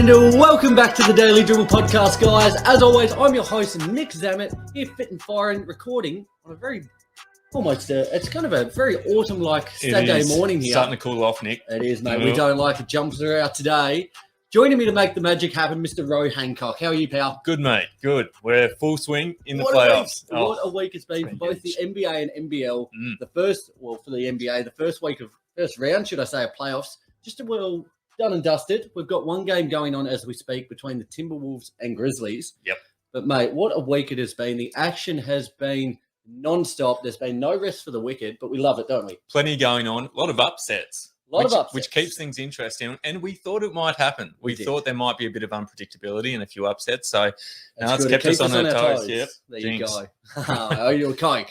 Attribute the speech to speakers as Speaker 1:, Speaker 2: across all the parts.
Speaker 1: And welcome back to the Daily Dribble podcast, guys. As always, I'm your host, Nick Zammit, here fit and firing, recording on a very, it's kind of a very autumn-like Saturday morning here.
Speaker 2: Starting to cool off, Nick.
Speaker 1: It is, mate. We don't like it. Jumpers are out today. Joining me to make the magic happen, Mr. Row Hancock. How are you, pal?
Speaker 2: Good, mate. Good. We're full swing in the playoffs.
Speaker 1: What a week it's been for both the NBA and NBL. The first, for the NBA, the first round, should I say, of playoffs. Just done and dusted. We've got one game going on as we speak between the Timberwolves and Grizzlies.
Speaker 2: Yep.
Speaker 1: But, mate, what a week it has been. The action has been non-stop. There's been no rest for the wicked, but we love it, don't we?
Speaker 2: Plenty going on. A lot of upsets. Which keeps things interesting. And we thought it might happen. We thought there might be a bit of unpredictability and a few upsets. So now it's kept us on our toes. Yep.
Speaker 1: There you go. Oh, you're a coke.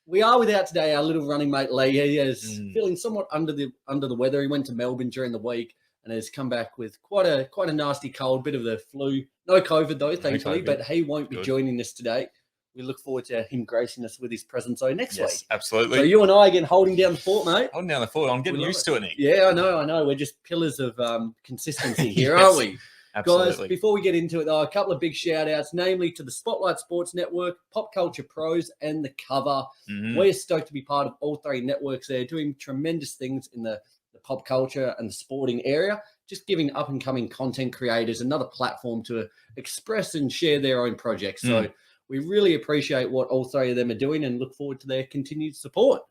Speaker 1: We are without today our little running mate Lee. He is feeling somewhat under the weather. He went to Melbourne during the week and has come back with quite a nasty cold, bit of the flu. No COVID though, thankfully, but he won't be joining us today. We look forward to him gracing us with his presence next week.
Speaker 2: Absolutely.
Speaker 1: So you and I again holding down the fort, mate.
Speaker 2: Holding down the fort. I'm getting used to it, Nick.
Speaker 1: Yeah, I know. We're just pillars of consistency here, aren't we?
Speaker 2: Absolutely.
Speaker 1: Guys, before we get into it, though, a couple of big shout-outs, namely to the Spotlight Sports Network, Pop Culture Pros, and The Cover. We're stoked to be part of all three networks there, doing tremendous things in the pop culture and the sporting area, just giving up-and-coming content creators another platform to express and share their own projects. So we really appreciate what all three of them are doing and look forward to their continued support.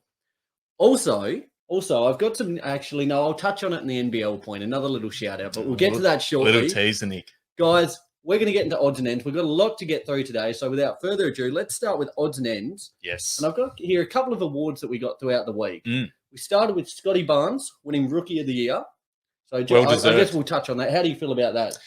Speaker 1: Also, I've got some, I'll touch on it in the NBL point, another little shout out, but we'll get to that shortly.
Speaker 2: Little teaser, Nick.
Speaker 1: Guys, we're going to get into odds and ends. We've got a lot to get through today. So without further ado, let's start with odds and ends.
Speaker 2: Yes.
Speaker 1: And I've got here a couple of awards that we got throughout the week. We started with Scotty Barnes winning Rookie of the Year. So I guess we'll touch on that. How do you feel about that?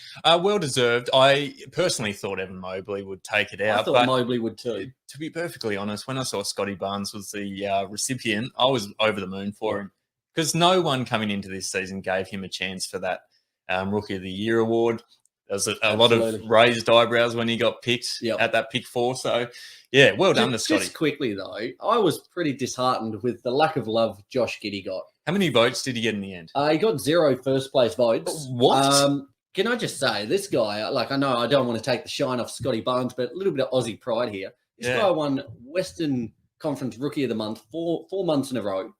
Speaker 2: Well deserved. I personally thought Evan Mobley would take it out.
Speaker 1: I thought Mobley would too.
Speaker 2: To be perfectly honest, when I saw Scotty Barnes was the recipient, I was over the moon for him because no one coming into this season gave him a chance for that Rookie of the Year award. There was a lot of raised eyebrows when he got picked at that pick 4. So, yeah, well done to Scotty.
Speaker 1: Just quickly, though, I was pretty disheartened with the lack of love Josh Giddey got.
Speaker 2: How many votes did he get in the end?
Speaker 1: He got 0 first-place votes.
Speaker 2: What?
Speaker 1: Can I just say, this guy, I know I don't want to take the shine off Scotty Barnes, but a little bit of Aussie pride here. This guy won Western Conference Rookie of the Month 4 months in a row.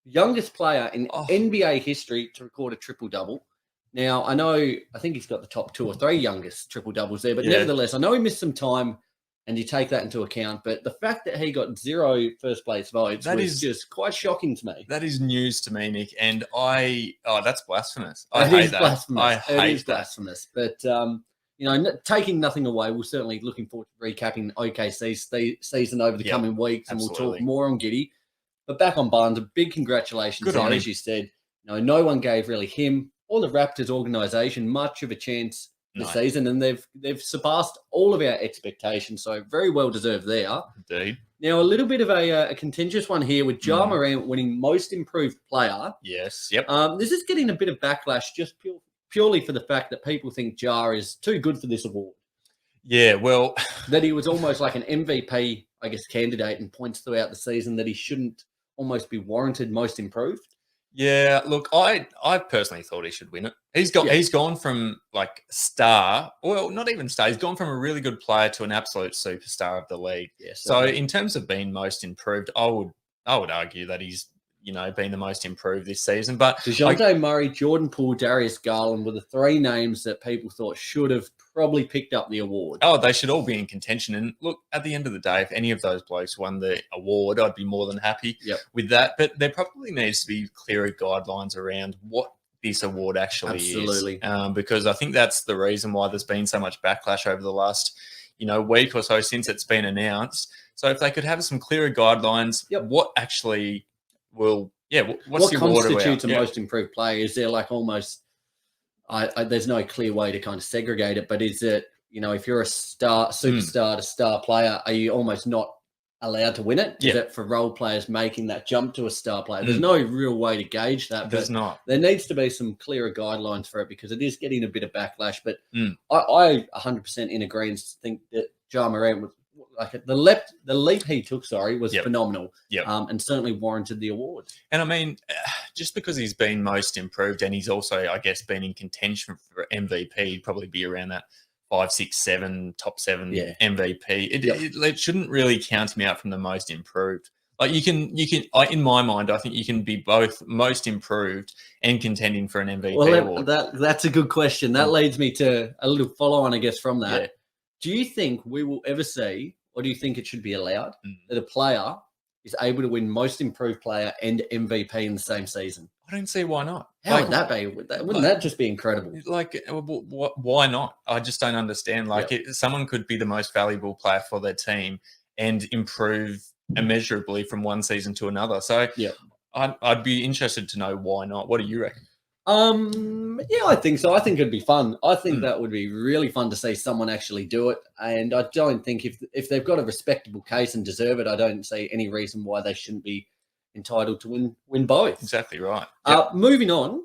Speaker 1: Youngest player in NBA history to record a triple-double. Now, I think he's got the top 2 or 3 youngest triple-doubles there, but nevertheless, I know he missed some time, and you take that into account. But the fact that he got 0 first-place votes is just quite shocking to me.
Speaker 2: That is news to me, Nick, and that's blasphemous. I hate that.
Speaker 1: It is blasphemous. But, taking nothing away, we're certainly looking forward to recapping OKC's season over the coming weeks, and we'll talk more on Giddey. But back on Barnes, a big congratulations on, as you said. No one gave really him or the Raptors organisation much of a chance this season, and they've surpassed all of our expectations. So very well deserved there.
Speaker 2: Indeed.
Speaker 1: Now a little bit of a contentious one here with Ja Morant winning Most Improved Player.
Speaker 2: Yes. Yep.
Speaker 1: This is getting a bit of backlash just purely for the fact that people think Ja is too good for this award.
Speaker 2: Yeah. Well,
Speaker 1: that he was almost like an MVP, I guess, candidate in points throughout the season that he shouldn't almost be warranted Most Improved.
Speaker 2: Yeah, look, I personally thought he should win it. He's gone from star, well, not even star. He's gone from a really good player to an absolute superstar of the league.
Speaker 1: Yes.
Speaker 2: So in terms of being most improved, I would argue that he's been the most improved this season. But
Speaker 1: DeJounte Murray, Jordan Poole, Darius Garland were the 3 names that people thought should have probably picked up the award.
Speaker 2: Oh, they should all be in contention. And look, at the end of the day, if any of those blokes won the award, I'd be more than happy with that. But there probably needs to be clearer guidelines around what this award actually is. Because I think that's the reason why there's been so much backlash over the last week or so since it's been announced. So if they could have some clearer guidelines, what actually what
Speaker 1: constitutes a most improved player? Is there almost there's no clear way to kind of segregate it, but is it, if you're a superstar to star player, are you almost not allowed to win it? Is it for role players making that jump to a star player? There's no real way to gauge that.
Speaker 2: There's not.
Speaker 1: There needs to be some clearer guidelines for it because it is getting a bit of backlash. But I 100% in agreement think that Ja Morant was like the leap he took, was phenomenal. And certainly warranted the award.
Speaker 2: And I mean, just because he's been most improved, and he's also, I guess, been in contention for MVP, he'd probably be around that 5, 6, 7, top 7 MVP. It shouldn't really count me out from the most improved. Like you can, in my mind, I think you can be both most improved and contending for an MVP award.
Speaker 1: That's a good question. That leads me to a little follow-on, I guess, from that. Yeah. Do you think we will ever see, or do you think it should be allowed, that a player is able to win most improved player and MVP in the same season?
Speaker 2: I don't see why not.
Speaker 1: How would that be? Wouldn't that just be incredible?
Speaker 2: Like, why not? I just don't understand. Like, someone could be the most valuable player for their team and improve immeasurably from one season to another. So, I'd be interested to know why not. What do you reckon?
Speaker 1: I think so. I think it'd be fun. I think that would be really fun to see someone actually do it. And I don't think if they've got a respectable case and deserve it, I don't see any reason why they shouldn't be entitled to win both.
Speaker 2: Exactly right.
Speaker 1: Moving on,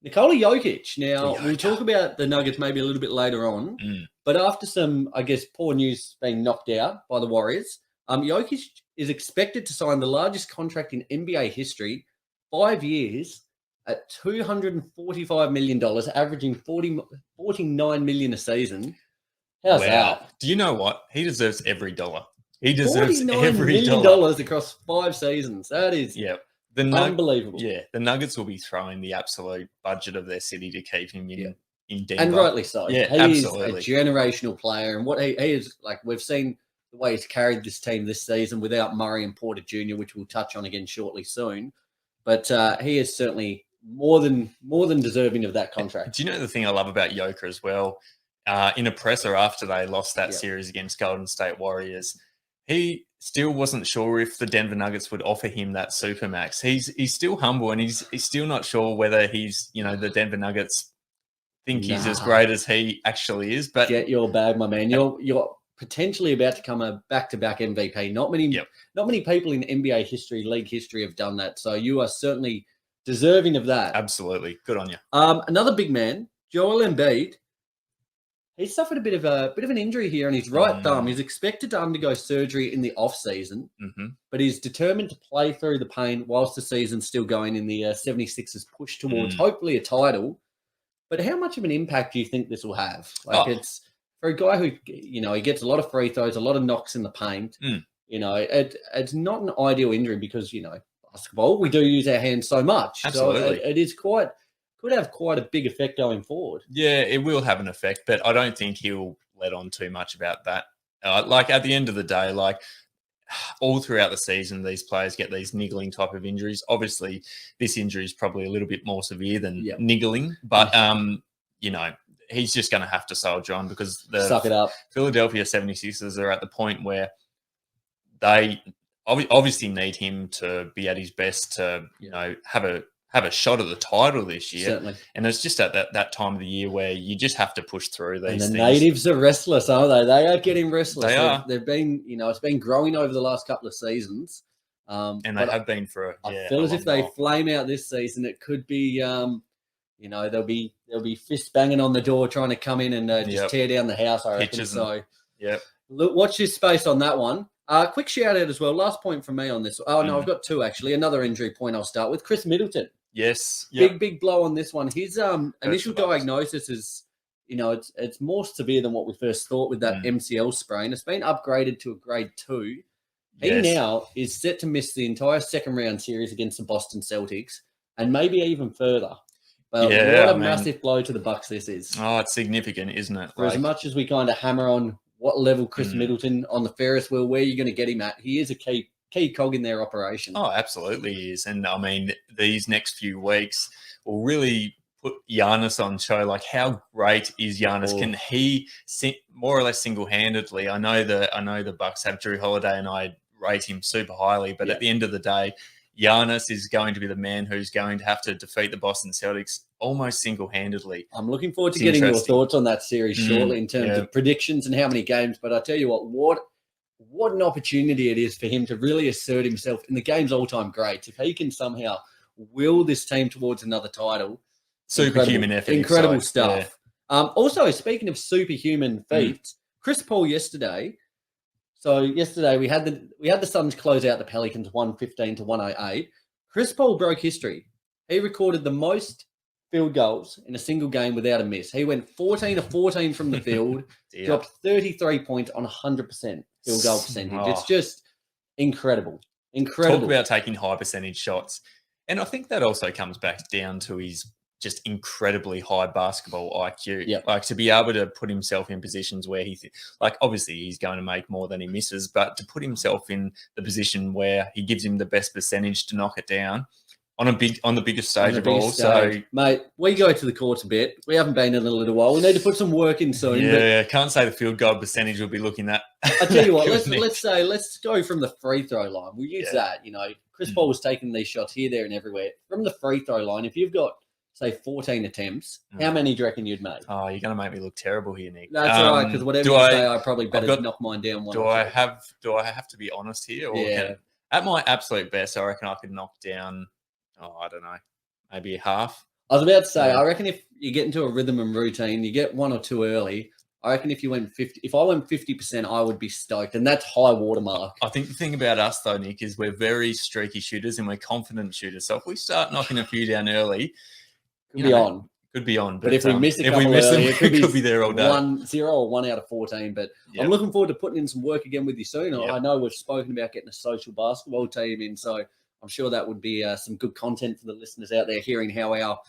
Speaker 1: Nikola Jokic. Now, we'll talk about the Nuggets maybe a little bit later on. But after some, I guess, poor news being knocked out by the Warriors, Jokic is expected to sign the largest contract in NBA history, 5 years, at $245 million, averaging $49 million a season. How's that?
Speaker 2: Do you know what? He deserves every dollar. He deserves
Speaker 1: every dollar across 5 seasons. That is unbelievable.
Speaker 2: Yeah, the Nuggets will be throwing the absolute budget of their city to keep him in Denver.
Speaker 1: And rightly so.
Speaker 2: Yeah,
Speaker 1: he
Speaker 2: absolutely.
Speaker 1: is a generational player. And what he is, like we've seen the way he's carried this team this season without Murray and Porter Jr., which we'll touch on again shortly soon. But he is certainly more than deserving of that contract.
Speaker 2: Do you know the thing I love about Joker as well? In a presser after they lost that series against Golden State Warriors, he still wasn't sure if the Denver Nuggets would offer him that supermax. He's still humble, and he's still not sure whether he's, the Denver Nuggets think he's as great as he actually is. But
Speaker 1: get your bag, my man. You're potentially about to come a back-to-back MVP. Not many people in NBA history, league history, have done that. So you are certainly deserving of that.
Speaker 2: Absolutely. Good on you.
Speaker 1: Another big man, Joel Embiid. He's suffered a bit of an injury here on his right thumb. He's expected to undergo surgery in the off-season, but he's determined to play through the pain whilst the season's still going in the 76ers push towards hopefully a title. But how much of an impact do you think this will have? It's for a guy who, he gets a lot of free throws, a lot of knocks in the paint. It's not an ideal injury because, basketball, we do use our hands so much.
Speaker 2: Absolutely.
Speaker 1: So it is could have quite a big effect going forward.
Speaker 2: Yeah, it will have an effect, but I don't think he'll let on too much about that. At the end of the day, all throughout the season, these players get these niggling type of injuries. Obviously, this injury is probably a little bit more severe than niggling, but, he's just going to have to soldier on because
Speaker 1: suck it up.
Speaker 2: Philadelphia 76ers are at the point where they obviously need him to be at his best to, have a shot at the title this year.
Speaker 1: Certainly.
Speaker 2: And it's just at that time of the year where you just have to push through these
Speaker 1: and the
Speaker 2: things.
Speaker 1: natives are restless, aren't they? They are getting restless.
Speaker 2: They are.
Speaker 1: They've been, it's been growing over the last couple of seasons.
Speaker 2: And they have been for
Speaker 1: I feel as if they flame out this season, it could be, there'll be fists banging on the door trying to come in and just tear down the house, I reckon. So, look, watch this space on that one. Quick shout out as well. Last point from me on this. Oh, no, I've got two actually. Another injury point I'll start with. Chris Middleton.
Speaker 2: Yes.
Speaker 1: Big blow on this one. His initial diagnosis is, it's more severe than what we first thought with that MCL sprain. It's been upgraded to a grade 2. He now is set to miss the entire second round series against the Boston Celtics and maybe even further. But what a massive blow to the Bucks this is.
Speaker 2: Oh, it's significant, isn't it?
Speaker 1: For as much as we kind of hammer on what level Chris Middleton on the Ferris wheel, where you're going to get him at, he is a key cog in their operation.
Speaker 2: Oh, absolutely he is. And, these next few weeks will really put Giannis on show. How great is Giannis? Can he more or less single-handedly? I know the Bucks have Drew Holiday, and I rate him super highly, but at the end of the day, Giannis is going to be the man who's going to have to defeat the Boston Celtics almost single-handedly.
Speaker 1: I'm looking forward to getting your thoughts on that series shortly in terms of predictions and how many games. But I tell you what an opportunity it is for him to really assert himself in the game's all-time greats. If he can somehow will this team towards another title,
Speaker 2: superhuman effort,
Speaker 1: incredible stuff. Also, speaking of superhuman feats, Chris Paul yesterday So yesterday we had the Suns close out the Pelicans 115 to 108. Chris Paul broke history. He recorded the most field goals in a single game without a miss. He went 14 of 14 from the field, dropped 33 points on 100% field goal percentage. It's just incredible. Incredible.
Speaker 2: Talk about taking high percentage shots. And I think that also comes back down to his just incredibly high basketball IQ.
Speaker 1: Yep.
Speaker 2: Like to be able to put himself in positions where obviously he's going to make more than he misses, but to put himself in the position where he gives him the best percentage to knock it down on the biggest stage of all. So,
Speaker 1: mate, we go to the courts a bit. We haven't been in a little while. We need to put some work in soon.
Speaker 2: Yeah, can't say the field goal percentage we'll be looking at.
Speaker 1: I tell you what, let's go from the free throw line. We'll use that. Chris Paul was taking these shots here, there, and everywhere. From the free throw line, if you've got, say, 14 attempts, how many do you reckon you'd make?
Speaker 2: Oh, you're going to make me look terrible here, Nick.
Speaker 1: That's all right, because whatever you say, I probably better knock mine down one.
Speaker 2: Do I have to be honest here? Or at my absolute best, I reckon I could knock down, I don't know, maybe half.
Speaker 1: I was about to say, I reckon if you get into a rhythm and routine, you get one or two early. I reckon if I went 50%, I would be stoked, and that's high watermark.
Speaker 2: I think the thing about us though, Nick, is we're very streaky shooters and we're confident shooters. So if we start knocking a few down early,
Speaker 1: could be on.
Speaker 2: But
Speaker 1: if we miss
Speaker 2: them,
Speaker 1: it
Speaker 2: could be there all day.
Speaker 1: 1-0 or 1 out of 14. But I'm looking forward to putting in some work again with you soon. I know we've spoken about getting a social basketball team in, so I'm sure that would be some good content for the listeners out there, hearing how our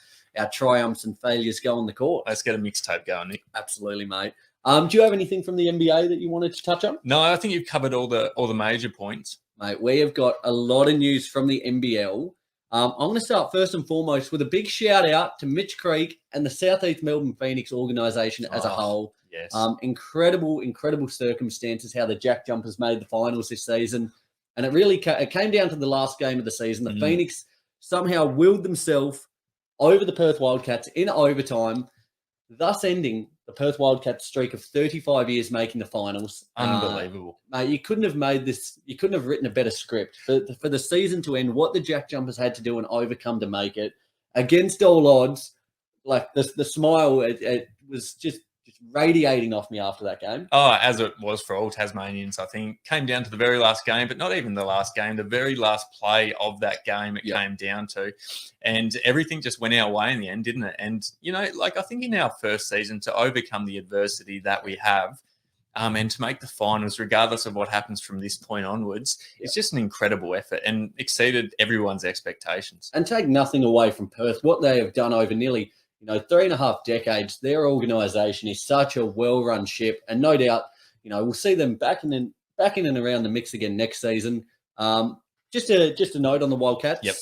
Speaker 1: triumphs and failures go on the court.
Speaker 2: Let's get a mixtape going, Nick.
Speaker 1: Absolutely, mate. Do you have anything from the NBA that you wanted to touch on?
Speaker 2: No, I think you've covered all the major points.
Speaker 1: Mate, we have got a lot of news from the NBL. I'm going to start first and foremost with a big shout out to Mitch Creek and the Southeast Melbourne Phoenix organisation as a whole.
Speaker 2: Yes.
Speaker 1: Incredible circumstances how the JackJumpers made the finals this season. And it came down to the last game of the season. The Phoenix somehow willed themselves over the Perth Wildcats in overtime, thus ending the Perth Wildcats streak of 35 years making the finals.
Speaker 2: Unbelievable.
Speaker 1: Mate, you couldn't have made this, you couldn't have written a better script. For the season to end, what the JackJumpers had to do and overcome to make it, against all odds, like the smile, it was just radiating off me after that game.
Speaker 2: Oh, as it was for all Tasmanians, I think. Came down to the very last game, but not even the last game, the very last play of that game it came down to. And everything just went our way in the end, didn't it? And, I think in our first season, to overcome the adversity that we have and to make the finals, regardless of what happens from this point onwards, it's just an incredible effort and exceeded everyone's expectations.
Speaker 1: And take nothing away from Perth, what they have done over nearly 3.5 decades, their organisation is such a well-run ship, and no doubt, we'll see them back in and around the mix again next season. Just a note on the Wildcats.
Speaker 2: Yep.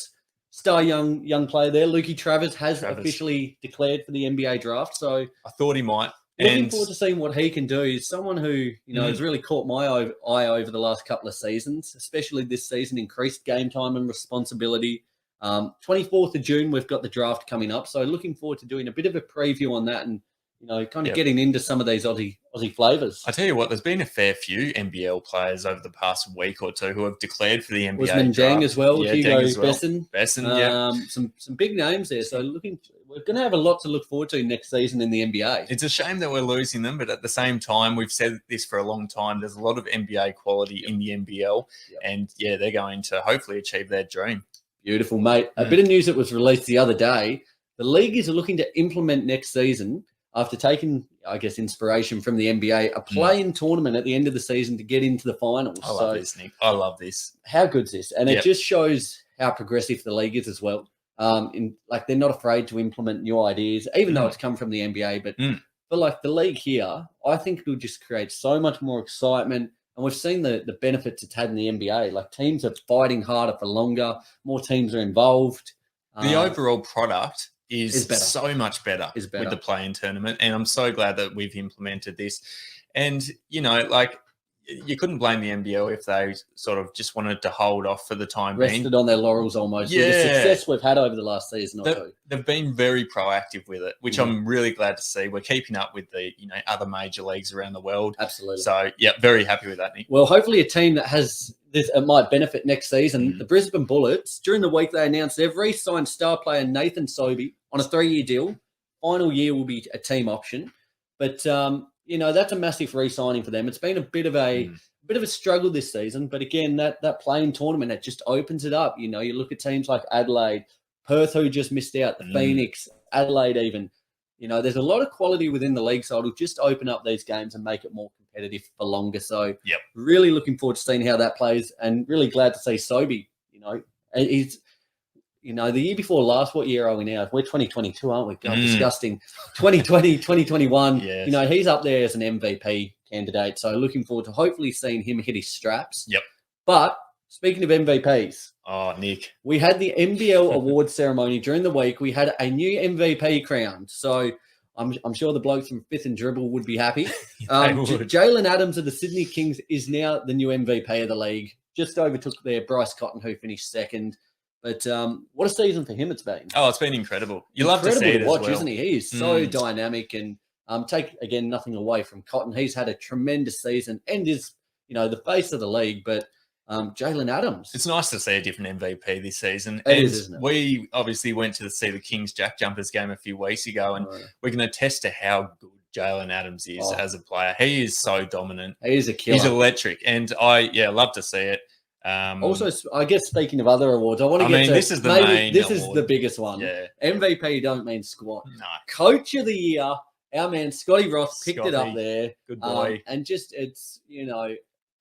Speaker 1: Star young player there, Lukey Travers has officially declared for the NBA draft. So
Speaker 2: I thought he might.
Speaker 1: Looking forward to seeing what he can do. He's someone who has really caught my eye over the last couple of seasons, especially this season. Increased game time and responsibility. 24th of June, we've got the draft coming up. So looking forward to doing a bit of a preview on that and, kind of getting into some of these Aussie flavours.
Speaker 2: I tell you what, there's been a fair few NBL players over the past week or two who have declared for the NBA
Speaker 1: Usman
Speaker 2: draft.
Speaker 1: Deng as well, Hugo Besson. Some big names there. So we're going to have a lot to look forward to next season in the NBA.
Speaker 2: It's a shame that we're losing them, but at the same time, we've said this for a long time, there's a lot of NBA quality in the NBL. And, they're going to hopefully achieve their dream.
Speaker 1: Beautiful, mate. A bit of news that was released the other day. The league is looking to implement next season, after taking, I guess, inspiration from the NBA, a play-in tournament at the end of the season to get into the finals.
Speaker 2: I love this, Nick. I love this.
Speaker 1: How good's this? And it just shows how progressive the league is as well. They're not afraid to implement new ideas, even though it's come from the NBA. But for the league here, I think it'll just create so much more excitement. And we've seen the benefits it's had in the NBA. Like, teams are fighting harder for longer. More teams are involved.
Speaker 2: The overall product is so much better with the play-in tournament. And I'm so glad that we've implemented this. And, you couldn't blame the NBL if they sort of just wanted to hold off for the time being.
Speaker 1: Rested on their laurels almost. With the success we've had over the last season or two.
Speaker 2: They've been very proactive with it, which I'm really glad to see. We're keeping up with the, other major leagues around the world.
Speaker 1: Absolutely.
Speaker 2: So, very happy with that, Nick.
Speaker 1: Well, hopefully a team that has this might benefit next season. The Brisbane Bullets, during the week they announced they've re-signed star player Nathan Sobey on a 3-year deal. Final year will be a team option. But, that's a massive re-signing for them. It's been a bit of a bit of a struggle this season, but again, that playing tournament, that just opens it up. You look at teams like Adelaide, Perth, who just missed out, the Phoenix, Adelaide even. There's a lot of quality within the league, so it'll just open up these games and make it more competitive for longer. So really looking forward to seeing how that plays, and really glad to see Sobey. He's, the year before last, what year are we now? We're 2022, aren't we? God, disgusting. 2020, 2021.
Speaker 2: Yes.
Speaker 1: He's up there as an MVP candidate. So looking forward to hopefully seeing him hit his straps.
Speaker 2: Yep.
Speaker 1: But speaking of MVPs.
Speaker 2: Oh, Nick.
Speaker 1: We had the NBL award ceremony during the week. We had a new MVP crowned. So I'm sure the blokes from Fifth and Dribble would be happy. Jalen Adams of the Sydney Kings is now the new MVP of the league. Just overtook their Bryce Cotton, who finished second. But what a season for him it's been.
Speaker 2: Oh, it's been incredible. You love to see it as well.
Speaker 1: Isn't he? He is so dynamic, and take, again, nothing away from Cotton. He's had a tremendous season and is, the face of the league. But Jalen Adams.
Speaker 2: It's nice to see a different MVP this season.
Speaker 1: It is, isn't it?
Speaker 2: We obviously went to see the Kings JackJumpers game a few weeks ago, and we can attest to how good Jalen Adams is as a player. He is so dominant.
Speaker 1: He is a killer.
Speaker 2: He's electric, and I love to see it.
Speaker 1: Also, I guess speaking of other awards, I want to get to
Speaker 2: this is the main
Speaker 1: this
Speaker 2: award.
Speaker 1: Is the biggest one.
Speaker 2: Yeah.
Speaker 1: MVP don't mean squat.
Speaker 2: No.
Speaker 1: Coach of the year, our man Scotty Ross picked it up there.
Speaker 2: Good boy.
Speaker 1: And just it's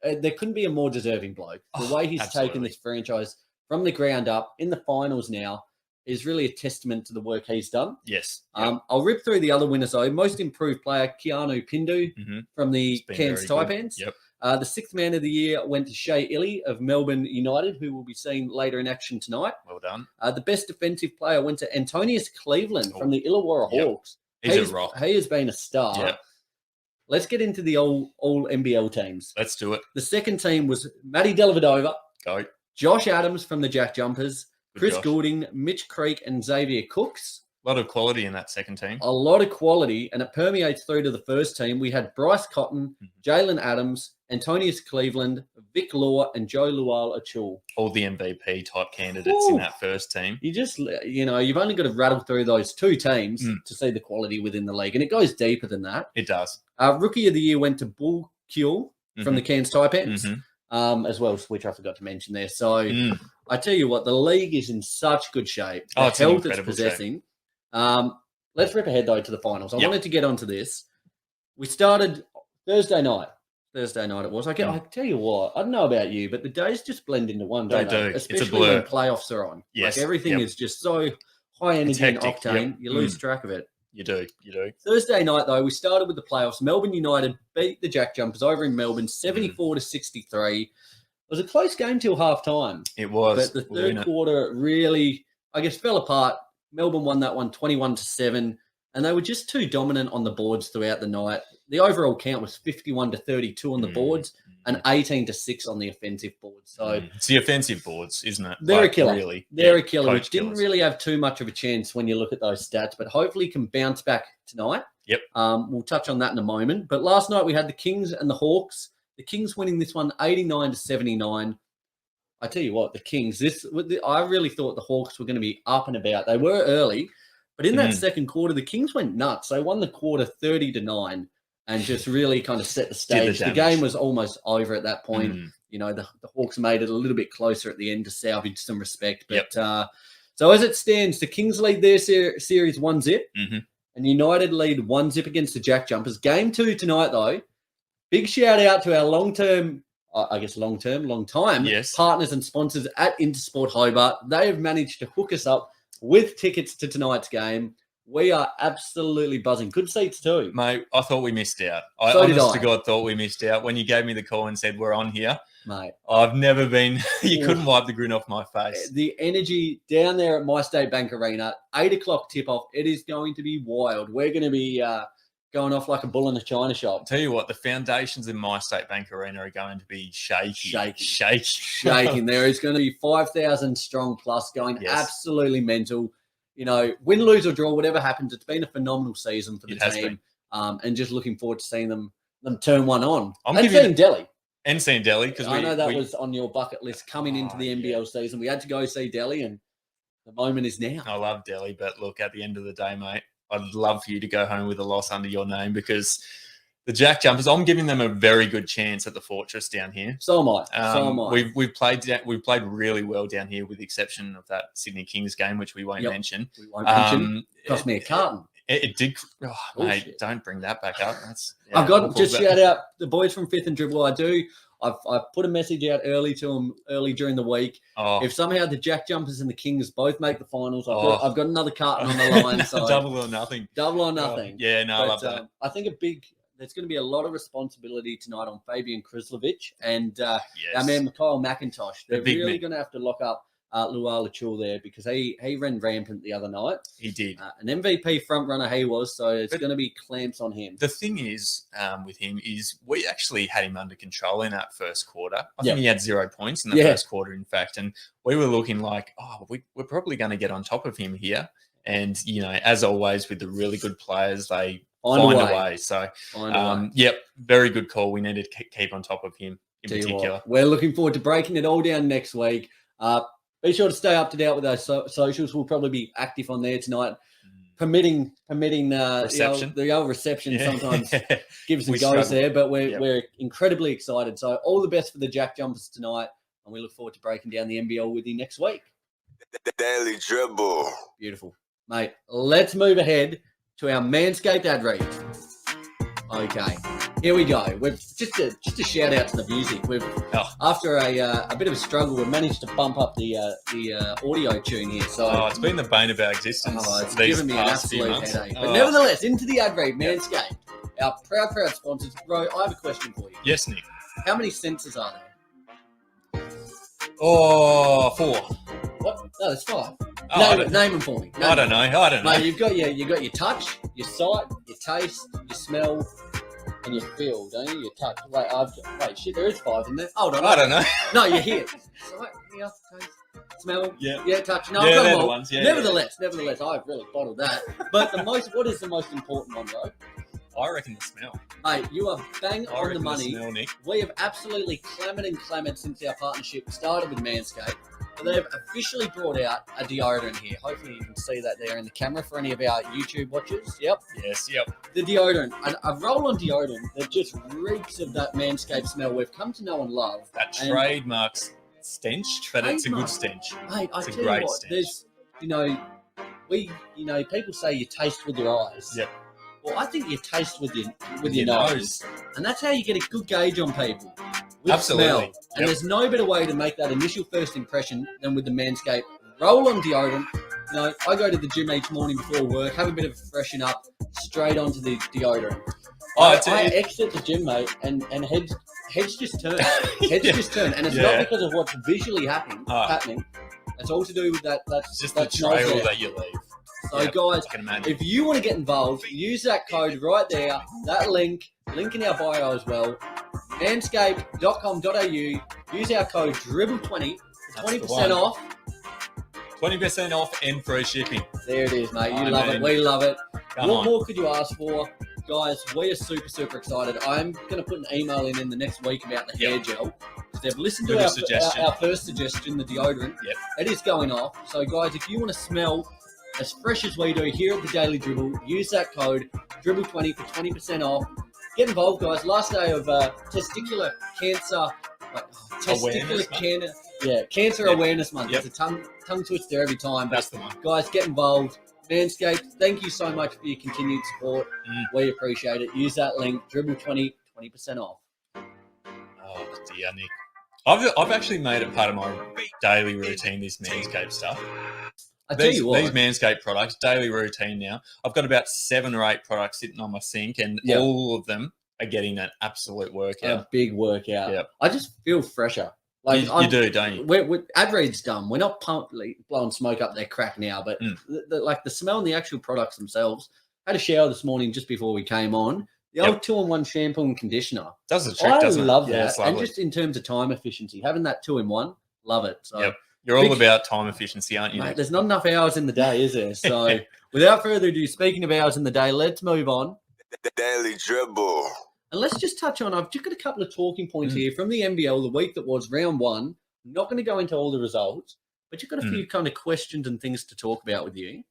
Speaker 1: there couldn't be a more deserving bloke. The way he's taken this franchise from the ground up in the finals now is really a testament to the work he's done.
Speaker 2: Yes.
Speaker 1: I'll rip through the other winners though. Most improved player, Keanu Pindu from the Cairns Taipans.
Speaker 2: Yep.
Speaker 1: The sixth man of the year went to Shea Illy of Melbourne United, who will be seen later in action tonight.
Speaker 2: Well done.
Speaker 1: The best defensive player went to Antonius Cleveland from the Illawarra Hawks.
Speaker 2: He's a rock.
Speaker 1: He has been a star.
Speaker 2: Yep.
Speaker 1: Let's get into the all NBL teams.
Speaker 2: Let's do it.
Speaker 1: The second team was Matty Dellavedova,
Speaker 2: Go.
Speaker 1: Josh Adams from the JackJumpers, Chris
Speaker 2: Josh.
Speaker 1: Goulding, Mitch Creek, and Xavier Cooks.
Speaker 2: A lot of quality in that second team.
Speaker 1: A lot of quality, and it permeates through to the first team. We had Bryce Cotton, Jalen Adams, Antonius Cleveland, Vic Law, and Joe Lual Achul.
Speaker 2: All the MVP type candidates in that first team.
Speaker 1: You just, you've only got to rattle through those two teams to see the quality within the league, and it goes deeper than that.
Speaker 2: It does.
Speaker 1: Rookie of the year went to Bull Kuehl from the Cairns Taipans, as well, which I forgot to mention there. So I tell you what, the league is in such good shape. The health it's possessing. Let's rip ahead, though, to the finals. I wanted to get onto this. We started Thursday night. It was. I tell you what, I don't know about you, but the days just blend into one, don't they? Especially
Speaker 2: it's a blur.
Speaker 1: When playoffs are on.
Speaker 2: Yes.
Speaker 1: Like everything is just so high energy and octane, you lose track of it.
Speaker 2: You do.
Speaker 1: Thursday night, though, we started with the playoffs. Melbourne United beat the JackJumpers over in Melbourne, 74-63. It was a close game till half-time.
Speaker 2: It was.
Speaker 1: But the third quarter really, I guess, fell apart. Melbourne won that one 21-7, and they were just too dominant on the boards throughout the night. The overall count was 51-32 on the boards and 18-6 on the offensive boards. So
Speaker 2: it's the offensive boards, isn't it?
Speaker 1: They're a killer.
Speaker 2: Really.
Speaker 1: They're a killer. Which didn't really have too much of a chance when you look at those stats, but hopefully can bounce back tonight.
Speaker 2: Yep.
Speaker 1: We'll touch on that in a moment. But last night we had the Kings and the Hawks. The Kings winning this one 89-79. I tell you what, the Kings, I really thought the Hawks were going to be up and about. They were early, but in that second quarter, the Kings went nuts. They won the quarter 30-9 and just really kind of set the stage. The game was almost over at that point. The Hawks made it a little bit closer at the end to salvage some respect. But so as it stands, the Kings lead their series 1-0, and United lead 1-0 against the JackJumpers. Game 2 tonight, though. Big shout out to our long time partners and sponsors at Intersport Hobart. They have managed to hook us up with tickets to tonight's game. We are absolutely buzzing. Good seats too.
Speaker 2: Mate, I thought we missed out. I honest to God thought we missed out. When you gave me the call and said we're on here,
Speaker 1: mate,
Speaker 2: I've never been, you couldn't wipe the grin off my face.
Speaker 1: The energy down there at My State Bank Arena, 8 o'clock tip-off, it is going to be wild. We're going to be going off like a bull in a china shop.
Speaker 2: Tell you what, the foundations in My State Bank Arena are going to be shaking.
Speaker 1: There is going to be 5,000 strong plus going absolutely mental. Win, lose or draw, whatever happens, it's been a phenomenal season for the team. And just looking forward to seeing them turn one on. Seeing Delhi.
Speaker 2: And seeing Delhi. Because
Speaker 1: I know that was on your bucket list coming into the NBL season. We had to go see Delhi, and the moment is now.
Speaker 2: I love Delhi, but look, at the end of the day, mate, I'd love for you to go home with a loss under your name, because The JackJumpers, I'm giving them a very good chance at the Fortress down here.
Speaker 1: So am I.
Speaker 2: We've played really well down here, with the exception of that Sydney Kings game, which we won't mention.
Speaker 1: We won't mention. Cost me a carton.
Speaker 2: It did. Oh, mate, don't bring that back up.
Speaker 1: I've got just shout out the boys from 5th and Dribble. I've put a message out early to them during the week. If somehow the JackJumpers and the Kings both make the finals, I've got another carton on the line. So
Speaker 2: double or nothing.
Speaker 1: Double or nothing.
Speaker 2: I love that.
Speaker 1: I think there's going to be a lot of responsibility tonight on Fabian Krislovic and our man Mikhail McIntosh. They're really going to have to lock up Luala Chul there, because he ran rampant the other night.
Speaker 2: He did.
Speaker 1: An MVP front runner he was, so it's going to be clamps on him.
Speaker 2: The thing is with him is we actually had him under control in that first quarter. I think he had 0 points in the first quarter, in fact, and we were looking like, we're probably going to get on top of him here. And, as always with the really good players, they find a way. So, very good call. We need to keep on top of him in particular.
Speaker 1: We're looking forward to breaking it all down next week. Be sure to stay up to date with our socials. We'll probably be active on there tonight, permitting
Speaker 2: reception.
Speaker 1: The old reception sometimes gives and goes there, but we're incredibly excited. So all the best for the JackJumpers tonight, and we look forward to breaking down the NBL with you next week.
Speaker 3: The Daily Dribble.
Speaker 1: Beautiful. Mate, let's move ahead to our Manscaped ad read. Okay, here we go. We've just a shout out to the music. After a bit of a struggle, we've managed to bump up the audio tune here. So
Speaker 2: it's been the bane of our existence.
Speaker 1: It's given me an absolute headache. But nevertheless, into the ad read, Manscaped, our proud sponsors. Bro, I have a question for you.
Speaker 2: Yes, Nick.
Speaker 1: How many sensors are there?
Speaker 2: 4.
Speaker 1: What? No, there's 5. Name them for me.
Speaker 2: I don't know.
Speaker 1: Mate, you've got your touch, your sight, your taste, your smell, and your feel, don't you? Your touch. Wait, shit, there is 5 in there. Hold on.
Speaker 2: I don't know.
Speaker 1: No, you hear. Sight, hear, taste, smell, touch. No,
Speaker 2: they're the ones.
Speaker 1: Nevertheless, I've really bottled that. But what is the most important one, bro?
Speaker 2: I reckon the smell.
Speaker 1: Mate, you are bang on the money.
Speaker 2: Smell, Nick.
Speaker 1: We have absolutely clamoured since our partnership started with Manscaped. They've officially brought out a deodorant here. Hopefully you can see that there in the camera for any of our YouTube watchers. Yep.
Speaker 2: Yes, yep.
Speaker 1: The deodorant. A roll-on deodorant that just reeks of that Manscaped smell we've come to know and love.
Speaker 2: That trademarks stench, but it's a good stench.
Speaker 1: Mate, I tell you what,
Speaker 2: stench.
Speaker 1: there's, people say you taste with your eyes.
Speaker 2: Yep.
Speaker 1: Well, I think you taste with your nose. And that's how you get a good gauge on people.
Speaker 2: Absolutely.
Speaker 1: Smell. And there's no better way to make that initial first impression than with the Manscaped roll-on deodorant. I go to the gym each morning before work, have a bit of a freshen up, straight onto the deodorant. I exit the gym, mate, and heads just turn. Just turn. And it's not because of what's visually happening. It's all to do with that. That's
Speaker 2: just the trail that you leave.
Speaker 1: So, guys, if you want to get involved, use that code right there, that link in our bio as well, manscaped.com.au. Use our code DRIBBLE20 for 20% off.
Speaker 2: 20% off and free shipping.
Speaker 1: There it is, mate. You love it. We love it. What more could you ask for? Guys, we are super, super excited. I'm going to put an email in the next week about the hair gel. They've listened to our first suggestion, the deodorant.
Speaker 2: Yep.
Speaker 1: It is going off. So, guys, if you want to smell as fresh as we do here at the Daily Dribble, use that code DRIBBLE20 for 20% off. Get involved, guys. Last day of testicular cancer. Cancer Awareness Month.
Speaker 2: Yep.
Speaker 1: It's a tongue twister every time.
Speaker 2: That's the one.
Speaker 1: Guys, get involved. Manscaped, thank you so much for your continued support. We appreciate it. Use that link, DRIBBLE20, 20% off.
Speaker 2: Oh, dear, Nick. I've actually made it part of my daily routine, this Manscaped stuff. These Manscaped products, daily routine now. I've got about 7 or 8 products sitting on my sink, and all of them are getting an absolute workout. A
Speaker 1: big workout.
Speaker 2: Yep.
Speaker 1: I just feel fresher.
Speaker 2: You do, don't you?
Speaker 1: Ad read's done. We're not blowing smoke up their crack now, but the smell and the actual products themselves. I had a shower this morning just before we came on. The old 2-in-1 shampoo and conditioner.
Speaker 2: Does the trick, doesn't it?
Speaker 1: I love that. And just in terms of time efficiency, having that 2-in-1, love it. So
Speaker 2: you're all about time efficiency, aren't you?
Speaker 1: Mate, there's not enough hours in the day, is there? So without further ado, speaking of hours in the day, let's move on.
Speaker 3: The Daily Dribble.
Speaker 1: And let's just touch on, I've just got a couple of talking points here from the NBL, the week that was round 1. I'm not going to go into all the results, but you've got a few kind of questions and things to talk about with you.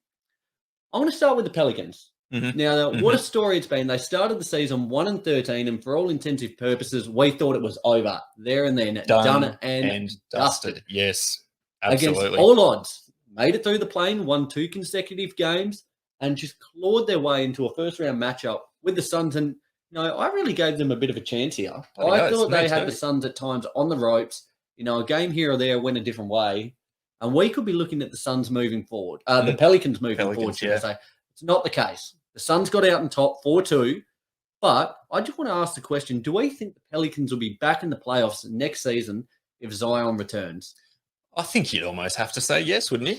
Speaker 1: I want to start with the Pelicans. Now, what a story it's been. They started the season 1-13, and for all intensive purposes, we thought it was over. There and then. Done and dusted.
Speaker 2: Yes, absolutely.
Speaker 1: Against all odds. Made it through the plane, won 2 consecutive games, and just clawed their way into a first-round matchup with the Suns. And, I really gave them a bit of a chance here. I thought they had the Suns at times on the ropes. A game here or there went a different way. And we could be looking at the Suns moving forward. The Pelicans moving forward, should I say. It's not the case. The Suns got out on top 4-2. But I just want to ask the question, do we think the Pelicans will be back in the playoffs next season if Zion returns?
Speaker 2: I think you'd almost have to say yes, wouldn't you?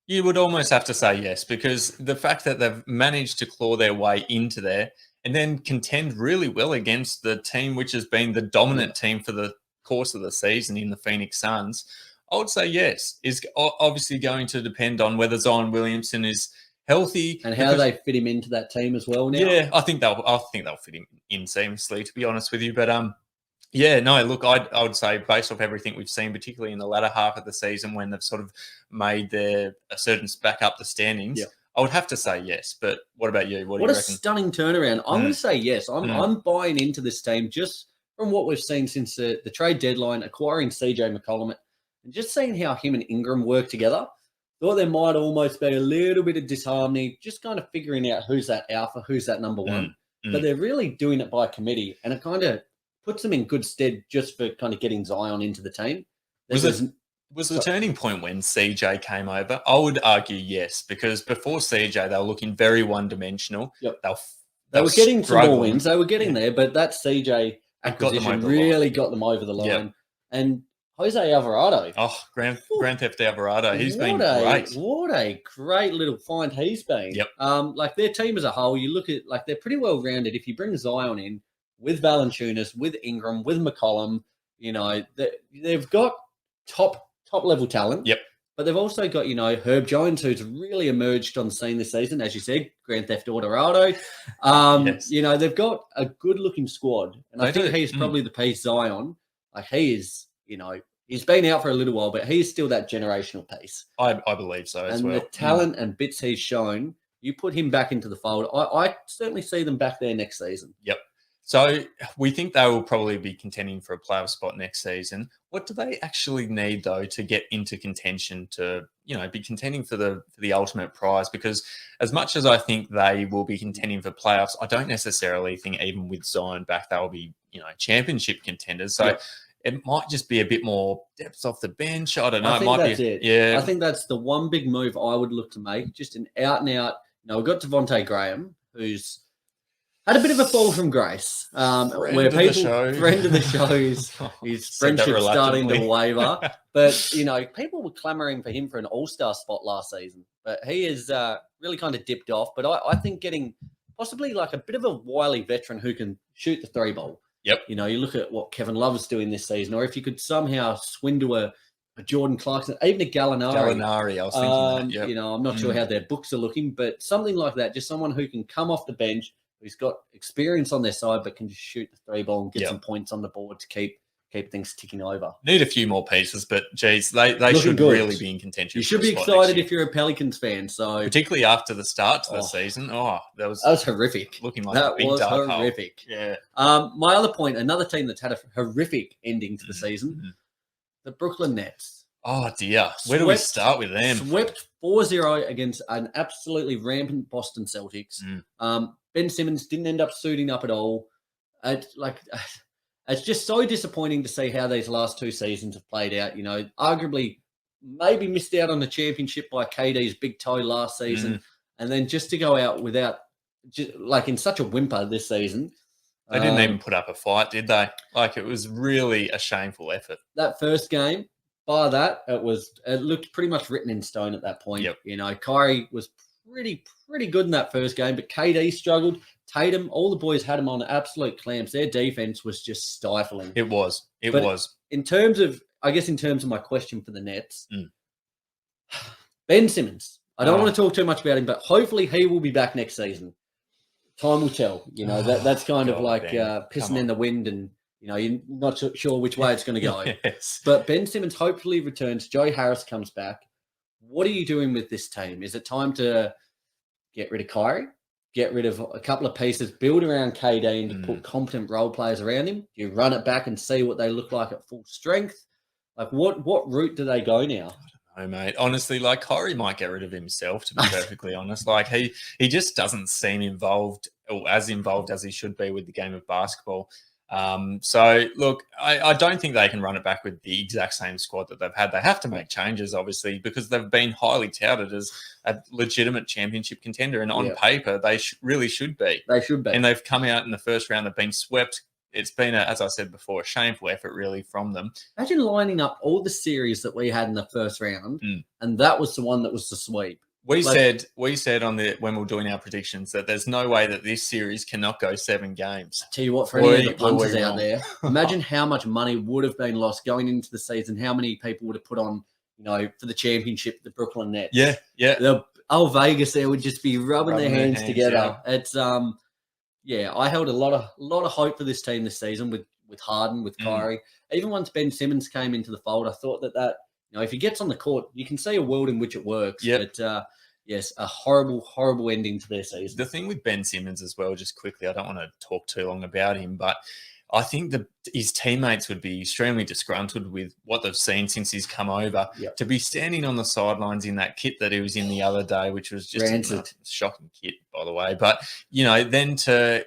Speaker 2: You would almost have to say yes, because the fact that they've managed to claw their way into there and then contend really well against the team which has been the dominant team for the course of the season in the Phoenix Suns, I would say yes. Is obviously going to depend on whether Zion Williamson is healthy
Speaker 1: and how they fit him into that team as well now.
Speaker 2: Yeah, I think they'll fit him in seamlessly, to be honest with you. But yeah, no, look, I would say based off everything we've seen, particularly in the latter half of the season when they've sort of made their assertions back up the standings, I would have to say yes. But what about you? What do you reckon?
Speaker 1: A stunning turnaround. I'm going to say yes. I'm buying into this team just from what we've seen since the trade deadline, acquiring CJ McCollum, and just seeing how him and Ingram work together. Thought there might almost be a little bit of disharmony, just kind of figuring out who's that alpha, who's that number one. But they're really doing it by committee, and it kind of puts them in good stead just for kind of getting Zion into the team.
Speaker 2: Was the turning point when CJ came over? I would argue yes, because before CJ, they were looking very one-dimensional.
Speaker 1: Yep. They were getting some more wins. They were getting there, but that CJ acquisition really got them over the line.
Speaker 2: Yep.
Speaker 1: And Jose Alvarado.
Speaker 2: Oh, Grand Theft Alvarado. He's been great.
Speaker 1: What a great little find he's been.
Speaker 2: Yep.
Speaker 1: Like their team as a whole, you look at, like, they're pretty well rounded. If you bring Zion in with Valanciunas, with Ingram, with McCollum, they've got top level talent.
Speaker 2: Yep.
Speaker 1: But they've also got, Herb Jones, who's really emerged on the scene this season, as you said, Grand Theft Autorado.
Speaker 2: Yes.
Speaker 1: They've got a good looking squad. And I think he's probably the piece, Zion. Like, he is, he's been out for a little while, but he's still that generational piece.
Speaker 2: I believe so as well.
Speaker 1: And the talent and bits he's shown, you put him back into the fold. I certainly see them back there next season.
Speaker 2: Yep. So we think they will probably be contending for a playoff spot next season. What do they actually need, though, to get into contention to, be contending for the ultimate prize? Because as much as I think they will be contending for playoffs, I don't necessarily think even with Zion back, they'll be, championship contenders. So it might just be a bit more depth off the bench. I don't know.
Speaker 1: Yeah. I think that's the one big move I would look to make, just an out and out. We've got Devontae Graham, who's had a bit of a fall from grace, friend of the show, his friendship starting to waver. But, people were clamoring for him for an all-star spot last season. But he is really kind of dipped off. But I think getting possibly like a bit of a wily veteran who can shoot the 3-ball.
Speaker 2: Yep.
Speaker 1: You look at what Kevin Love is doing this season, or if you could somehow swindle a Jordan Clarkson, even a Gallinari.
Speaker 2: I was thinking that, yep.
Speaker 1: I'm not sure how their books are looking, but something like that, just someone who can come off the bench, who's got experience on their side, but can just shoot the 3-ball and get some points on the board to keep things ticking over.
Speaker 2: Need a few more pieces, but geez, they should really be in contention.
Speaker 1: You should be excited if you're a Pelicans fan. So
Speaker 2: particularly after the start to the season. Oh, that was
Speaker 1: horrific.
Speaker 2: Looking like a big dark
Speaker 1: horrific.
Speaker 2: Hole. Yeah.
Speaker 1: My other point, another team that's had a horrific ending to the season, the Brooklyn Nets.
Speaker 2: Oh dear. Where do we start with them?
Speaker 1: Swept 4-0 against an absolutely rampant Boston Celtics. Ben Simmons didn't end up suiting up at all. It's just so disappointing to see how these last 2 seasons have played out. Arguably maybe missed out on the championship by KD's big toe last season. And then just to go out without, in such a whimper this season.
Speaker 2: They didn't even put up a fight, did they? It was really a shameful effort.
Speaker 1: That first game, by that, it looked pretty much written in stone at that point.
Speaker 2: Yep.
Speaker 1: Kyrie was pretty good in that first game, but KD struggled. Tatum, all the boys had him on absolute clamps. Their defense was just stifling.
Speaker 2: It was.
Speaker 1: In terms of my question for the Nets, Ben Simmons, I don't want to talk too much about him, but hopefully he will be back next season. Time will tell. That's kind of like pissing in the wind, and you're not sure which way it's going to go.
Speaker 2: Yes.
Speaker 1: But Ben Simmons hopefully returns. Joe Harris comes back. What are you doing with this team? Is it time to get rid of Kyrie? get rid of a couple of pieces, build around KD and put competent role players around him? Do you run it back and see what they look like at full strength? Like, what route do they go now?
Speaker 2: I don't know, mate. Honestly, like, Kyrie might get rid of himself, to be perfectly honest. Like, he just doesn't seem involved as he should be with the game of basketball. So, look, I don't think they can run it back with the exact same squad that they've had. They have to make changes, obviously, because they've been highly touted as a legitimate championship contender. And on paper, they really should be.
Speaker 1: They should be.
Speaker 2: And they've come out in the first round. They've been swept. It's been, as I said before, a shameful effort, really, from them.
Speaker 1: Imagine lining up all the series that we had in the first round, and that was the one that was the sweep.
Speaker 2: We said when we were doing our predictions that there's no way that this series cannot go 7 games.
Speaker 1: Tell you what, for any of the punters out there, imagine how much money would have been lost going into the season. How many people would have put on, for the championship, the Brooklyn Nets.
Speaker 2: Yeah.
Speaker 1: The Vegas there would just be rubbing their hands together. Yeah. It's I held a lot of hope for this team this season with Harden, with Kyrie. Even once Ben Simmons came into the fold, I thought that if he gets on the court, you can see a world in which it works.
Speaker 2: Yep.
Speaker 1: But yes, a horrible, horrible ending to their season.
Speaker 2: The thing with Ben Simmons as well, just quickly, I don't want to talk too long about him, but I think his teammates would be extremely disgruntled with what they've seen since he's come over.
Speaker 1: Yep.
Speaker 2: To be standing on the sidelines in that kit that he was in the other day, which was just a shocking kit, by the way. But, then to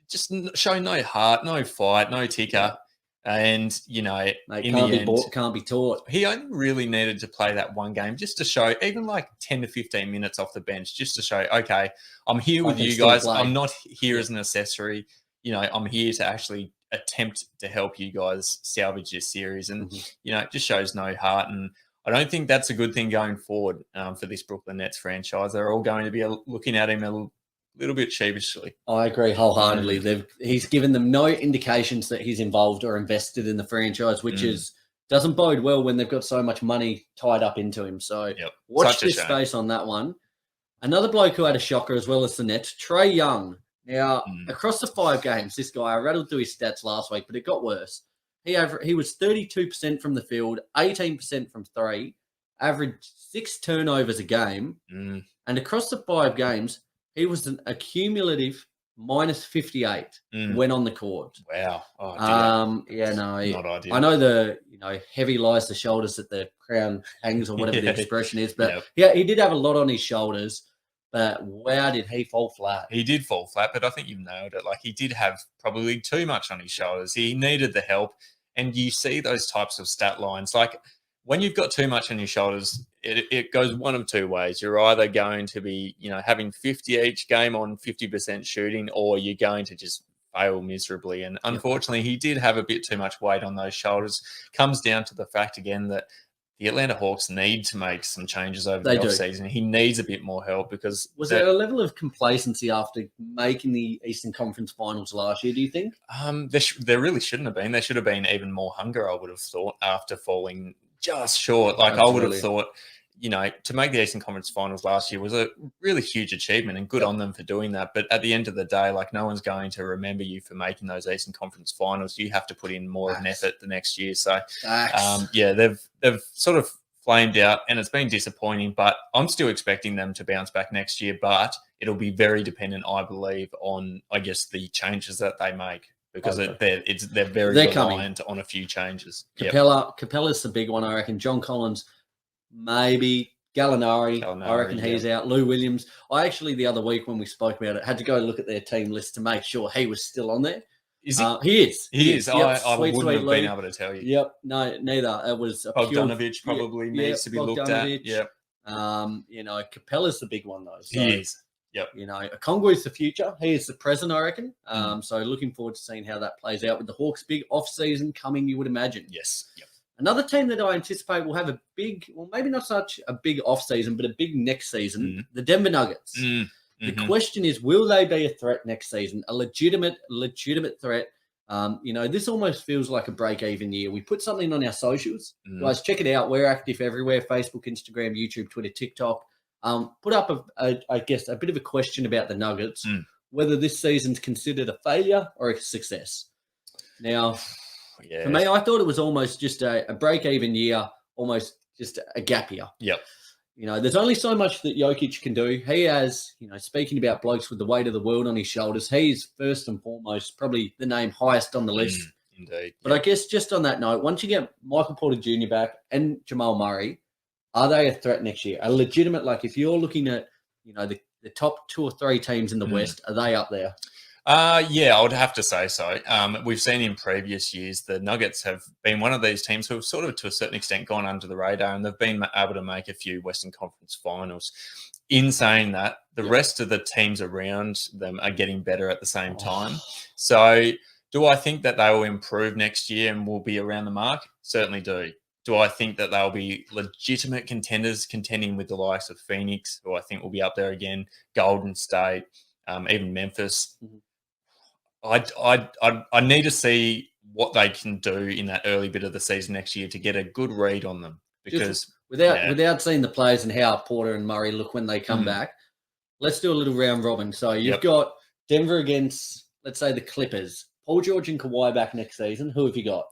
Speaker 2: just show no heart, no fight, no ticker. And, in the end,
Speaker 1: can't be taught.
Speaker 2: He only really needed to play that one game just to show, even like 10 to 15 minutes off the bench, just to show, okay, I'm here with you guys. I'm not here as an accessory. I'm here to actually attempt to help you guys salvage this series. And, it just shows no heart. And I don't think that's a good thing going forward for this Brooklyn Nets franchise. They're all going to be looking at him a little bit sheepishly.
Speaker 1: I agree wholeheartedly. He's given them no indications that he's involved or invested in the franchise, which doesn't bode well when they've got so much money tied up into him. So watch this space on that one. Another bloke who had a shocker as well as the Nets, Trae Young. Now, across the 5 games, this guy, I rattled through his stats last week, but it got worse. He was 32% from the field, 18% from 3, averaged 6 turnovers a game. And across the 5 games, he was a cumulative minus 58 when on the court.
Speaker 2: Wow.
Speaker 1: Oh,
Speaker 2: not ideal.
Speaker 1: I know heavy lies the shoulders that the crown hangs or whatever the expression is, but he did have a lot on his shoulders. But wow, did he fall flat?
Speaker 2: He did fall flat, but I think you've nailed it. Like, he did have probably too much on his shoulders. He needed the help, and you see those types of stat lines. Like, when you've got too much on your shoulders, it goes one of 2 ways. You're either going to be, having 50 each game on 50% shooting, or you're going to just fail miserably. And unfortunately, he did have a bit too much weight on those shoulders. Comes down to the fact, again, that the Atlanta Hawks need to make some changes over the offseason. He needs a bit more help because...
Speaker 1: Was there a level of complacency after making the Eastern Conference Finals last year, do you think?
Speaker 2: There really shouldn't have been. There should have been even more hunger, I would have thought, after falling just short. Like, absolutely. I would have thought, to make the Eastern Conference Finals last year was a really huge achievement, and good on them for doing that. But at the end of the day, like, no one's going to remember you for making those Eastern Conference Finals. You have to put in more of an effort the next year. So, they've sort of flamed out, and it's been disappointing. But I'm still expecting them to bounce back next year. But it'll be very dependent, I believe, on, I guess, the changes that they make. Because they're very reliant on a few changes.
Speaker 1: Capella's the big one, I reckon. John Collins, maybe. Gallinari, I reckon he's out. Lou Williams. I actually, the other week when we spoke about it, had to go look at their team list to make sure he was still on there.
Speaker 2: Is he?
Speaker 1: He is.
Speaker 2: He is.
Speaker 1: Yep.
Speaker 2: I wouldn't have been able to tell you.
Speaker 1: Yep. No, neither. It was
Speaker 2: Bogdanovich probably needs to be looked at. Yep.
Speaker 1: Capella's the big one, though. So,
Speaker 2: he is. Yep.
Speaker 1: Okongwu is the future. He is the present, I reckon. So looking forward to seeing how that plays out with the Hawks' big off-season coming, you would imagine.
Speaker 2: Yes. Yep.
Speaker 1: Another team that I anticipate will have a big, well, maybe not such a big off-season, but a big next season, the Denver Nuggets. The question is, will they be a threat next season? A legitimate threat. This almost feels like a break-even year. We put something on our socials. Guys, check it out. We're active everywhere: Facebook, Instagram, YouTube, Twitter, TikTok. Put up, I guess, a bit of a question about the Nuggets, whether this season's considered a failure or a success. Now, for me, I thought it was almost just a break-even year, almost just a gap year.
Speaker 2: Yep.
Speaker 1: there's only so much that Jokic can do. He has, speaking about blokes with the weight of the world on his shoulders, he's first and foremost probably the name highest on the list.
Speaker 2: Indeed.
Speaker 1: But I guess just on that note, once you get Michael Porter Jr. back and Jamal Murray, are they a threat next year? A legitimate, like if you're looking at, the top 2 or 3 teams in the West, are they up there?
Speaker 2: Yeah, I would have to say so. We've seen in previous years the Nuggets have been one of these teams who have sort of, to a certain extent, gone under the radar, and they've been able to make a few Western Conference finals. In saying that, the rest of the teams around them are getting better at the same time. So do I think that they will improve next year and will be around the mark? Certainly do. Do I think that they'll be legitimate contenders contending with the likes of Phoenix, who I think will be up there again, Golden State, even Memphis? I need to see what they can do in that early bit of the season next year to get a good read on them. Because
Speaker 1: without seeing the players and how Porter and Murray look when they come back, let's do a little round robin. So you've got Denver against, let's say, the Clippers. Paul George and Kawhi back next season. Who have you got?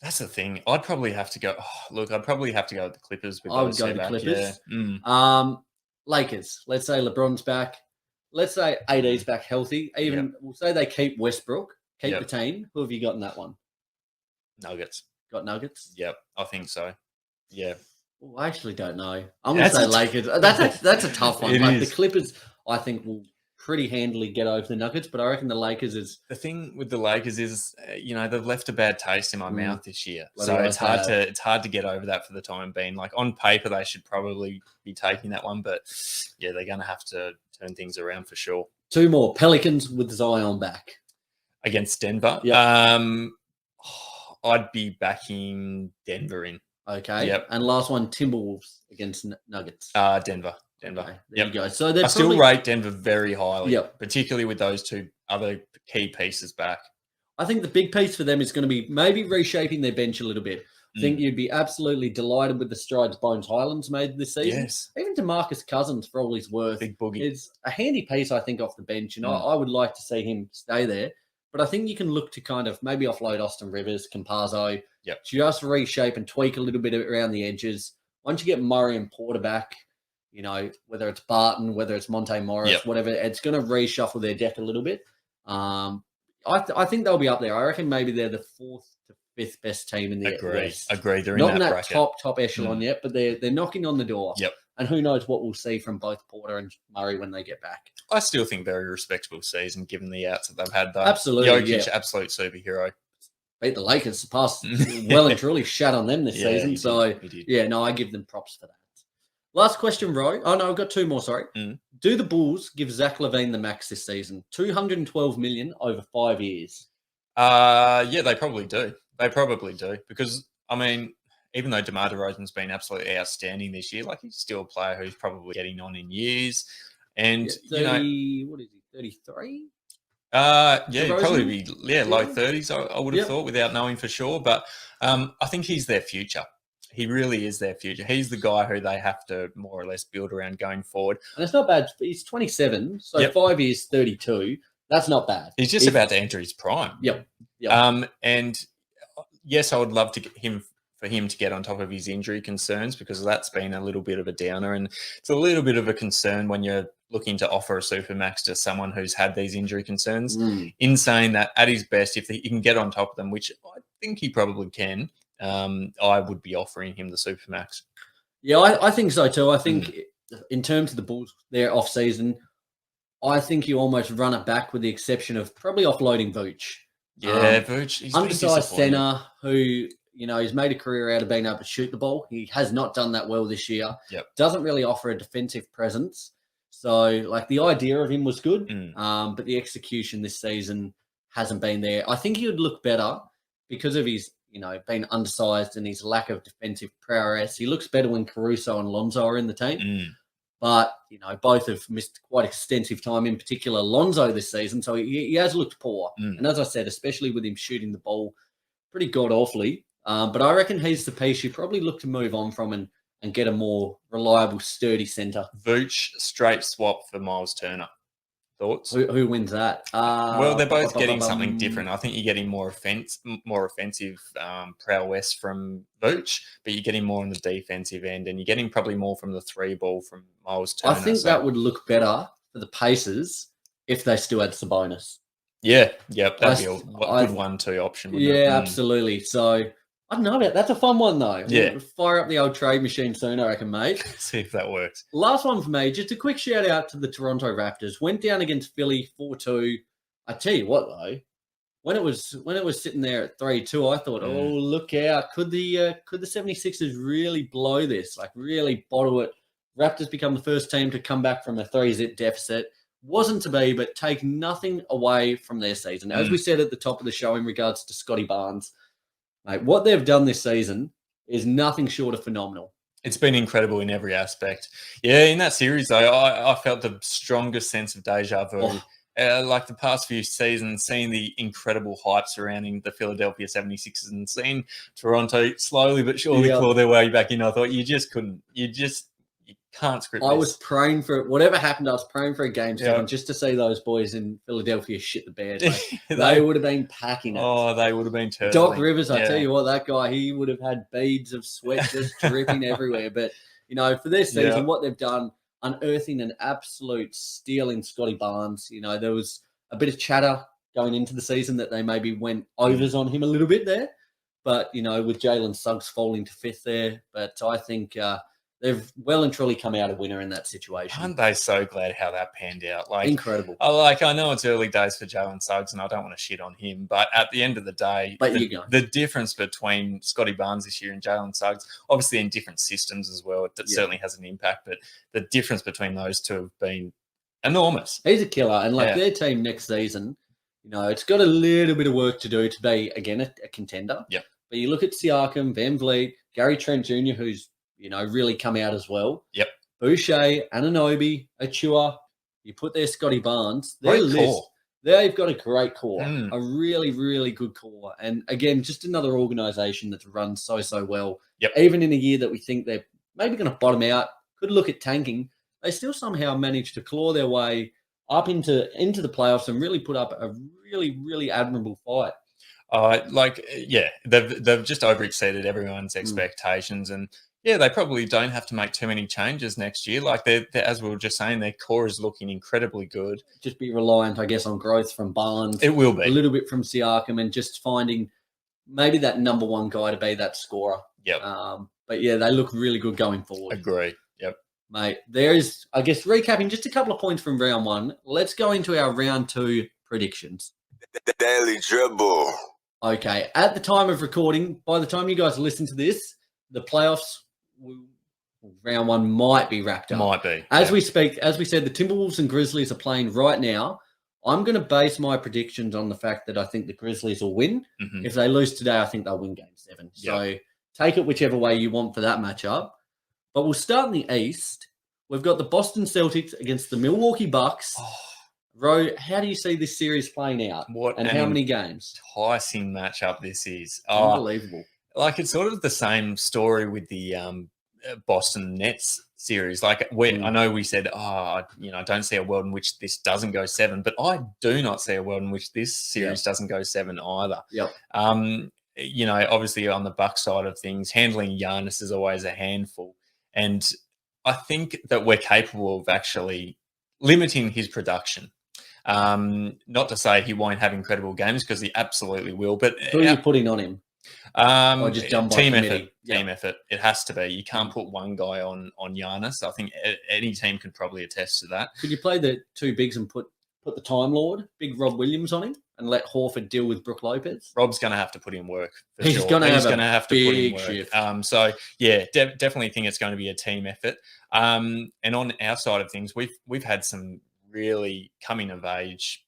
Speaker 2: That's the thing. I'd probably have to go. I'd probably have to go with the Clippers.
Speaker 1: I would go the Clippers. Yeah. Lakers. Let's say LeBron's back. Let's say AD's back healthy. We'll say they keep Westbrook, keep the team. Who have you got in that one?
Speaker 2: Nuggets.
Speaker 1: Got Nuggets?
Speaker 2: Yep, I think so. Yeah.
Speaker 1: Well, I actually don't know. I'm going to say Lakers. That's a tough one. The Clippers, I think, will pretty handily get over the Nuggets, but I reckon the Lakers is...
Speaker 2: The thing with the Lakers is, they've left a bad taste in my mouth this year. So it's hard to get over that for the time being. Like, on paper, they should probably be taking that one, but yeah, they're going to have to turn things around for sure.
Speaker 1: 2 more. Pelicans with Zion back.
Speaker 2: Against Denver.
Speaker 1: Yep.
Speaker 2: I'd be backing Denver in.
Speaker 1: Okay. Yep. And last one, Timberwolves against Nuggets.
Speaker 2: Denver.
Speaker 1: Okay, there you go. So
Speaker 2: I still rate Denver very highly, particularly with those 2 other key pieces back.
Speaker 1: I think the big piece for them is going to be maybe reshaping their bench a little bit. I think you'd be absolutely delighted with the strides Bones Highlands made this season.
Speaker 2: Yes.
Speaker 1: Even DeMarcus Cousins, for all his worth,
Speaker 2: Big boogie.
Speaker 1: is a handy piece, I think, off the bench, and I would like to see him stay there. But I think you can look to kind of maybe offload Austin Rivers, Campazzo, just reshape and tweak a little bit around the edges. Once you get Murray and Porter back, whether it's Barton, whether it's Monte Morris, whatever, it's going to reshuffle their deck a little bit. I think they'll be up there. I reckon maybe they're the 4th to 5th best team in the West.
Speaker 2: Agree. They're
Speaker 1: not
Speaker 2: in that bracket.
Speaker 1: top echelon yet, but they're knocking on the door.
Speaker 2: Yep.
Speaker 1: And who knows what we'll see from both Porter and Murray when they get back.
Speaker 2: I still think very respectable season given the outs that they've had, though.
Speaker 1: Absolutely.
Speaker 2: Jokic, absolute superhero.
Speaker 1: Beat the Lakers, surpassed well and truly shat on them this season. He did. I give them props for that. Last question, Roy. Oh, no, I've got 2 more, sorry. Do the Bulls give Zach Lavine the max this season? $212 million over 5 years.
Speaker 2: Yeah, they probably do. Because, even though DeMar DeRozan's been absolutely outstanding this year, he's still a player who's probably getting on in years. And,
Speaker 1: what is he, 33?
Speaker 2: He'd probably be low 30s, I would have thought, without knowing for sure. But I think he's their future. He really is their future. He's the guy who they have to more or less build around going forward.
Speaker 1: And it's not bad. He's 27, so 5 years, 32. That's not bad.
Speaker 2: He's just about to enter his prime.
Speaker 1: Yep.
Speaker 2: And yes, I would love for him to get on top of his injury concerns, because that's been a little bit of a downer, and it's a little bit of a concern when you're looking to offer a supermax to someone who's had these injury concerns. In saying that, at his best, if he can get on top of them, which I think he probably can, I would be offering him the supermax.
Speaker 1: Yeah, I think so too. I think in terms of the Bulls, their off season, I think you almost run it back with the exception of probably offloading Vooch.
Speaker 2: Yeah, Vooch. He's
Speaker 1: undersized center who, he's made a career out of being able to shoot the ball. He has not done that well this year. Doesn't really offer a defensive presence. So, the idea of him was good, but the execution this season hasn't been there. I think he would look better because of his, being undersized and his lack of defensive prowess. He looks better when Caruso and Lonzo are in the team. But, both have missed quite extensive time, in particular Lonzo this season. So he has looked poor. And as I said, especially with him shooting the ball pretty god-awfully. But I reckon he's the piece you probably look to move on from and get a more reliable, sturdy centre.
Speaker 2: Vooch, straight swap for Miles Turner. Thoughts?
Speaker 1: Who wins that?
Speaker 2: Well, they're both getting something different. I think you're getting more offensive prowess from Vooch, but you're getting more on the defensive end, and you're getting probably more from the 3-ball from Miles Turner.
Speaker 1: I think that would look better for the Pacers if they still had Sabonis.
Speaker 2: Yeah, yep, that'd be a good 1-2 option.
Speaker 1: Yeah, absolutely. So I don't know about that's a fun one though.
Speaker 2: Yeah,
Speaker 1: we'll fire up the old trade machine soon, I reckon, mate.
Speaker 2: See if that works.
Speaker 1: Last one for me, just a quick shout out to the Toronto Raptors. Went down against Philly 4-2. I tell you what though, when it was sitting there at 3-2, I thought, oh look out, could the 76ers really blow this? Like really bottle it? Raptors become the first team to come back from a 3-0 deficit. Wasn't to be, but take nothing away from their season. As we said at the top of the show in regards to Scotty Barnes, mate, what they've done this season is nothing short of phenomenal.
Speaker 2: It's been incredible in every aspect. Yeah, in that series, though, I felt the strongest sense of deja vu. Like the past few seasons, seeing the incredible hype surrounding the Philadelphia 76ers and seeing Toronto slowly but surely claw their way back in, I thought you can't script this.
Speaker 1: I was praying for it. Whatever happened, I was praying for a game 7 just to see those boys in Philadelphia shit the bed. Like, they would have been packing it.
Speaker 2: Oh, they would have been turtling.
Speaker 1: Doc Rivers, I tell you what, that guy, he would have had beads of sweat just dripping everywhere. But, for their season, what they've done, unearthing an absolute steal in Scotty Barnes. There was a bit of chatter going into the season that they maybe went overs on him a little bit there. But, with Jalen Suggs falling to 5th there. But I think they've well and truly come out a winner in that situation.
Speaker 2: Aren't they so glad how that panned out? Like
Speaker 1: incredible.
Speaker 2: I know it's early days for Jalen Suggs, and I don't want to shit on him, but at the end of the day, the difference between Scotty Barnes this year and Jalen Suggs, obviously in different systems as well, it certainly has an impact. But the difference between those two have been enormous.
Speaker 1: He's a killer, and their team next season, it's got a little bit of work to do to be again a contender.
Speaker 2: Yeah.
Speaker 1: But you look at Siakam, Van Vliet, Gary Trent Jr., who's really come out as well.
Speaker 2: Yep.
Speaker 1: Boucher, Anunoby, Achua. You put their Scotty Barnes. They've got a great core, a really, really good core. And again, just another organization that's run so well.
Speaker 2: Yep.
Speaker 1: Even in a year that we think they're maybe going to bottom out, could look at tanking, they still somehow managed to claw their way up into the playoffs and really put up a really, really admirable fight.
Speaker 2: They've just overexceeded everyone's expectations, and they probably don't have to make too many changes next year. Like they're, as we were just saying, their core is looking incredibly good.
Speaker 1: Just be reliant, I guess, on growth from Barnes.
Speaker 2: It will be
Speaker 1: a little bit from Siakam, and just finding maybe that number one guy to be that scorer.
Speaker 2: Yep.
Speaker 1: But they look really good going forward.
Speaker 2: Agree. Yep.
Speaker 1: Mate, there is, I guess, recapping just a couple of points from round 1. Let's go into our round 2 predictions.
Speaker 3: The Daily Dribble.
Speaker 1: Okay. At the time of recording, by the time you guys listen to this, the playoffs, round 1 might be wrapped up.
Speaker 2: Might be.
Speaker 1: As we speak, as we said, the Timberwolves and Grizzlies are playing right now. I'm going to base my predictions on the fact that I think the Grizzlies will win. Mm-hmm. If they lose today, I think they'll win Game 7. Yep. So take it whichever way you want for that matchup. But we'll start in the East. We've got the Boston Celtics against the Milwaukee Bucks. Row, how do you see this series playing out? And how many games?
Speaker 2: Enticing matchup this is.
Speaker 1: Unbelievable.
Speaker 2: Like it's sort of the same story with the Boston Nets series. Like I know we said, I don't see a world in which this doesn't go 7, but I do not see a world in which this series doesn't go 7 either.
Speaker 1: Yep.
Speaker 2: Obviously on the Bucks side of things, handling Giannis is always a handful. And I think that we're capable of actually limiting his production. Not to say he won't have incredible games, because he absolutely will. But
Speaker 1: who are you putting on him? Or just done by
Speaker 2: team
Speaker 1: committee?
Speaker 2: Team effort. It has to be. You can't put one guy on Giannis. I think any team could probably attest to that.
Speaker 1: Could you play the two bigs and put the Time Lord, big Rob Williams, on him and let Horford deal with Brook Lopez?
Speaker 2: Rob's going to have to put in work.
Speaker 1: He's going to have to put in work.
Speaker 2: Shift. Definitely think it's going to be a team effort. And on our side of things, we've had some really coming of age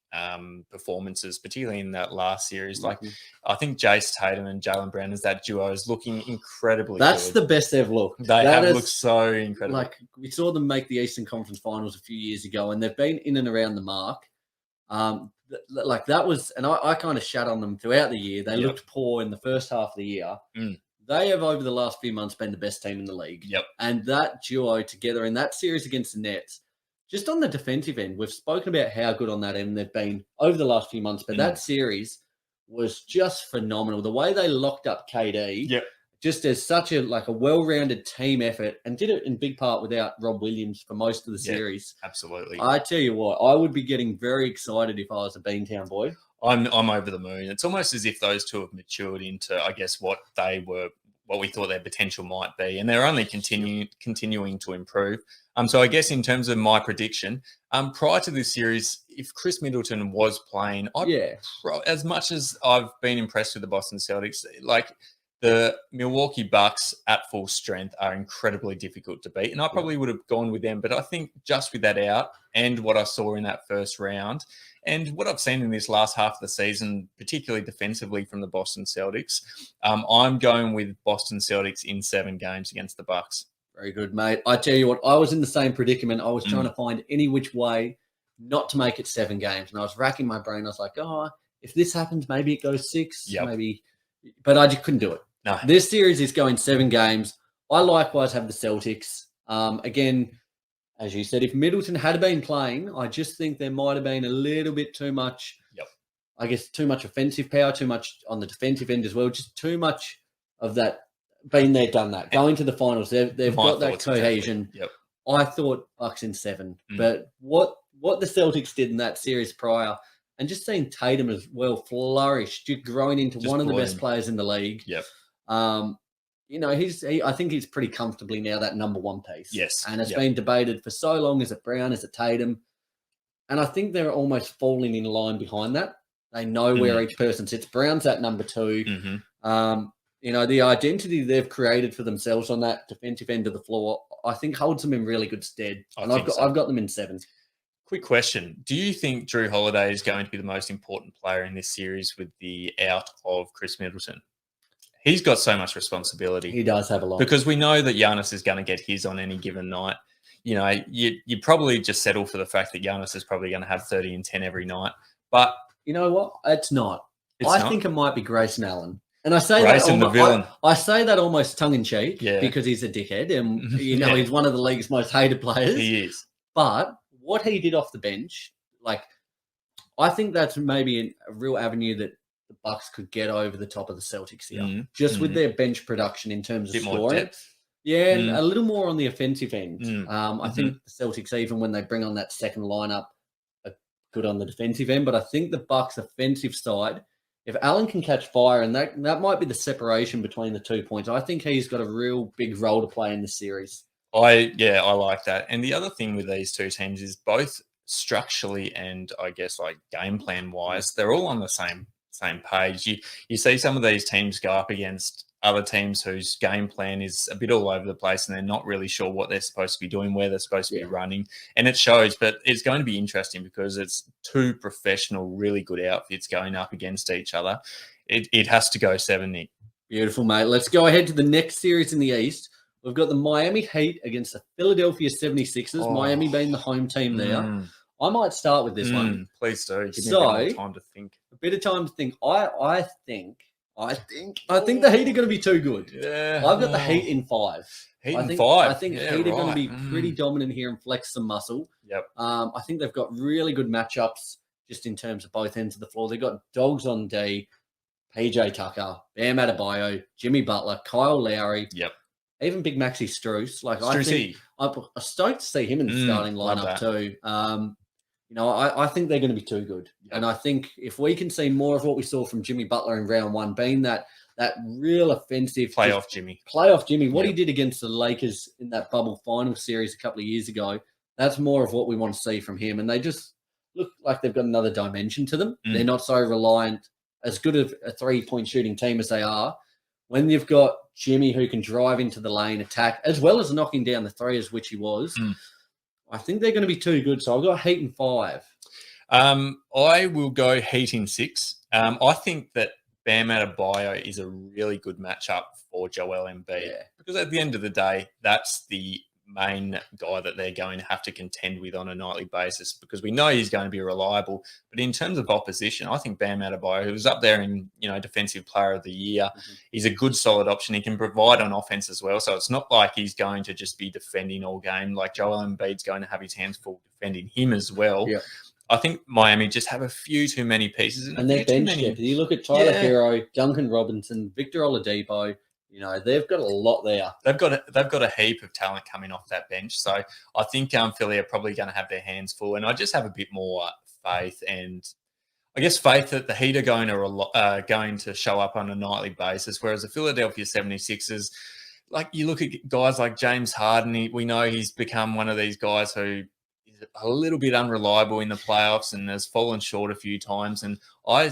Speaker 2: performances, particularly in that last series. Like I think Jace Tatum and Jaylen Brown as that duo is looking incredibly
Speaker 1: That's
Speaker 2: good.
Speaker 1: The best they've looked.
Speaker 2: They have looked so incredible.
Speaker 1: Like we saw them make the Eastern Conference Finals a few years ago, and they've been in and around the mark. Like that was, and I kind of shat on them throughout the year. They looked poor in the first half of the year. They have, over the last few months, been the best team in the league.
Speaker 2: Yep.
Speaker 1: And that duo together in that series against the Nets, just on the defensive end, we've spoken about how good on that end they've been over the last few months, but that series was just phenomenal. The way they locked up KD, just as such a well-rounded team effort, and did it in big part without Rob Williams for most of the series.
Speaker 2: Absolutely.
Speaker 1: I tell you what, I would be getting very excited if I was a Beantown boy.
Speaker 2: I'm over the moon. It's almost as if those two have matured into, I guess, what we thought their potential might be, and they're only continuing to improve. So I guess in terms of my prediction, prior to this series, if Chris Middleton was playing, as much as I've been impressed with the Boston Celtics, like the Milwaukee Bucks at full strength are incredibly difficult to beat, and I probably would have gone with them. But I think just with that out and what I saw in that first round, and what I've seen in this last half of the season, particularly defensively from the Boston Celtics, I'm going with Boston Celtics in 7 games against the Bucks.
Speaker 1: Very good, mate. I tell you what, I was in the same predicament. I was trying to find any which way not to make it 7 games. And I was racking my brain. I was like, if this happens, maybe it goes 6, maybe. But I just couldn't do it.
Speaker 2: No.
Speaker 1: This series is going 7 games. I likewise have the Celtics. Again, as you said, if Middleton had been playing, I just think there might have been a little bit too much, I guess, too much offensive power, too much on the defensive end as well, just too much of that. Been there, done that. Going to the finals, they've got that cohesion.
Speaker 2: Exactly. Yep.
Speaker 1: I thought Bucks in 7, but what the Celtics did in that series prior, and just seeing Tatum as well flourish, just growing into one of the best players in the league.
Speaker 2: Yep.
Speaker 1: I think he's pretty comfortably now that number 1 piece.
Speaker 2: Yes.
Speaker 1: And it's been debated for so long. Is it Brown? Is it Tatum? And I think they're almost falling in line behind that. They know where each person sits. Brown's at number 2. The identity they've created for themselves on that defensive end of the floor, I think holds them in really good stead. I've got them in 7.
Speaker 2: Quick question. Do you think Drew Holiday is going to be the most important player in this series with the out of Chris Middleton? He's got so much responsibility.
Speaker 1: He does have a lot.
Speaker 2: Because we know that Giannis is going to get his on any given night. You probably just settle for the fact that Giannis is probably going to have 30 and 10 every night. But
Speaker 1: you know what? It's not. I think it might be Grayson Allen. And I say
Speaker 2: Grayson the villain.
Speaker 1: I say that almost tongue in cheek because he's a dickhead and he's one of the league's most hated players.
Speaker 2: He is.
Speaker 1: But what he did off the bench, I think that's maybe a real avenue that the Bucks could get over the top of the Celtics here, just with their bench production in terms of scoring. And a little more on the offensive end. I think the Celtics, even when they bring on that second lineup, are good on the defensive end. But I think the Bucks' offensive side, if Allen can catch fire, and that might be the separation between the 2 points, I think he's got a real big role to play in this series.
Speaker 2: I like that. And the other thing with these two teams is both structurally and I guess game plan wise, they're all on the same page. You see some of these teams go up against other teams whose game plan is a bit all over the place and they're not really sure what they're supposed to be doing, where they're supposed to be running. And it shows, but it's going to be interesting because it's 2 professional, really good outfits going up against each other. It has to go 7, Nick.
Speaker 1: Beautiful, mate. Let's go ahead to the next series in the East. We've got the Miami Heat against the Philadelphia 76ers, Miami being the home team there. I might start with this one.
Speaker 2: Please do. Give me a bit of time to think.
Speaker 1: A bit of time to think. I think the Heat are going to be too good.
Speaker 2: Yeah.
Speaker 1: I've got the Heat in 5. I think Heat are going to be pretty dominant here and flex some muscle.
Speaker 2: Yep.
Speaker 1: I think they've got really good matchups just in terms of both ends of the floor. They've got dogs on D, PJ Tucker, Bam Adebayo, Jimmy Butler, Kyle Lowry.
Speaker 2: Yep.
Speaker 1: Even Big Maxi Strus. I'm stoked to see him in the starting lineup too. I think they're going to be too good. Yep. And I think if we can see more of what we saw from Jimmy Butler in round 1, being that real offensive
Speaker 2: playoff Jimmy,
Speaker 1: what he did against the Lakers in that bubble final series a couple of years ago, that's more of what we want to see from him. And they just look like they've got another dimension to them. They're not so reliant, as good of a 3-point shooting team as they are. When you've got Jimmy who can drive into the lane, attack, as well as knocking down the threes, which he was, I think they're going to be too good. So I've got Heat in 5.
Speaker 2: I will go Heat in 6. I think that Bam Adebayo is a really good matchup for Joel Embiid because at the end of the day, that's the main guy that they're going to have to contend with on a nightly basis, because we know he's going to be reliable. But in terms of opposition, I think Bam Adebayo, who was up there in, Defensive Player of the Year, he's a good, solid option. He can provide on offense as well. So it's not like he's going to just be defending all game. Like Joel Embiid's going to have his hands full defending him as well.
Speaker 1: Yeah.
Speaker 2: I think Miami just have a few too many pieces.
Speaker 1: And they're bench depth. You look at Tyler Hero, Duncan Robinson, Victor Oladipo. They've got a lot there.
Speaker 2: They've got a heap of talent coming off that bench. So I think Philly are probably going to have their hands full. And I just have a bit more faith, and I guess faith that the Heat are going to show up on a nightly basis, whereas the Philadelphia 76ers, like you look at guys like James Harden, we know he's become one of these guys who is a little bit unreliable in the playoffs and has fallen short a few times. And I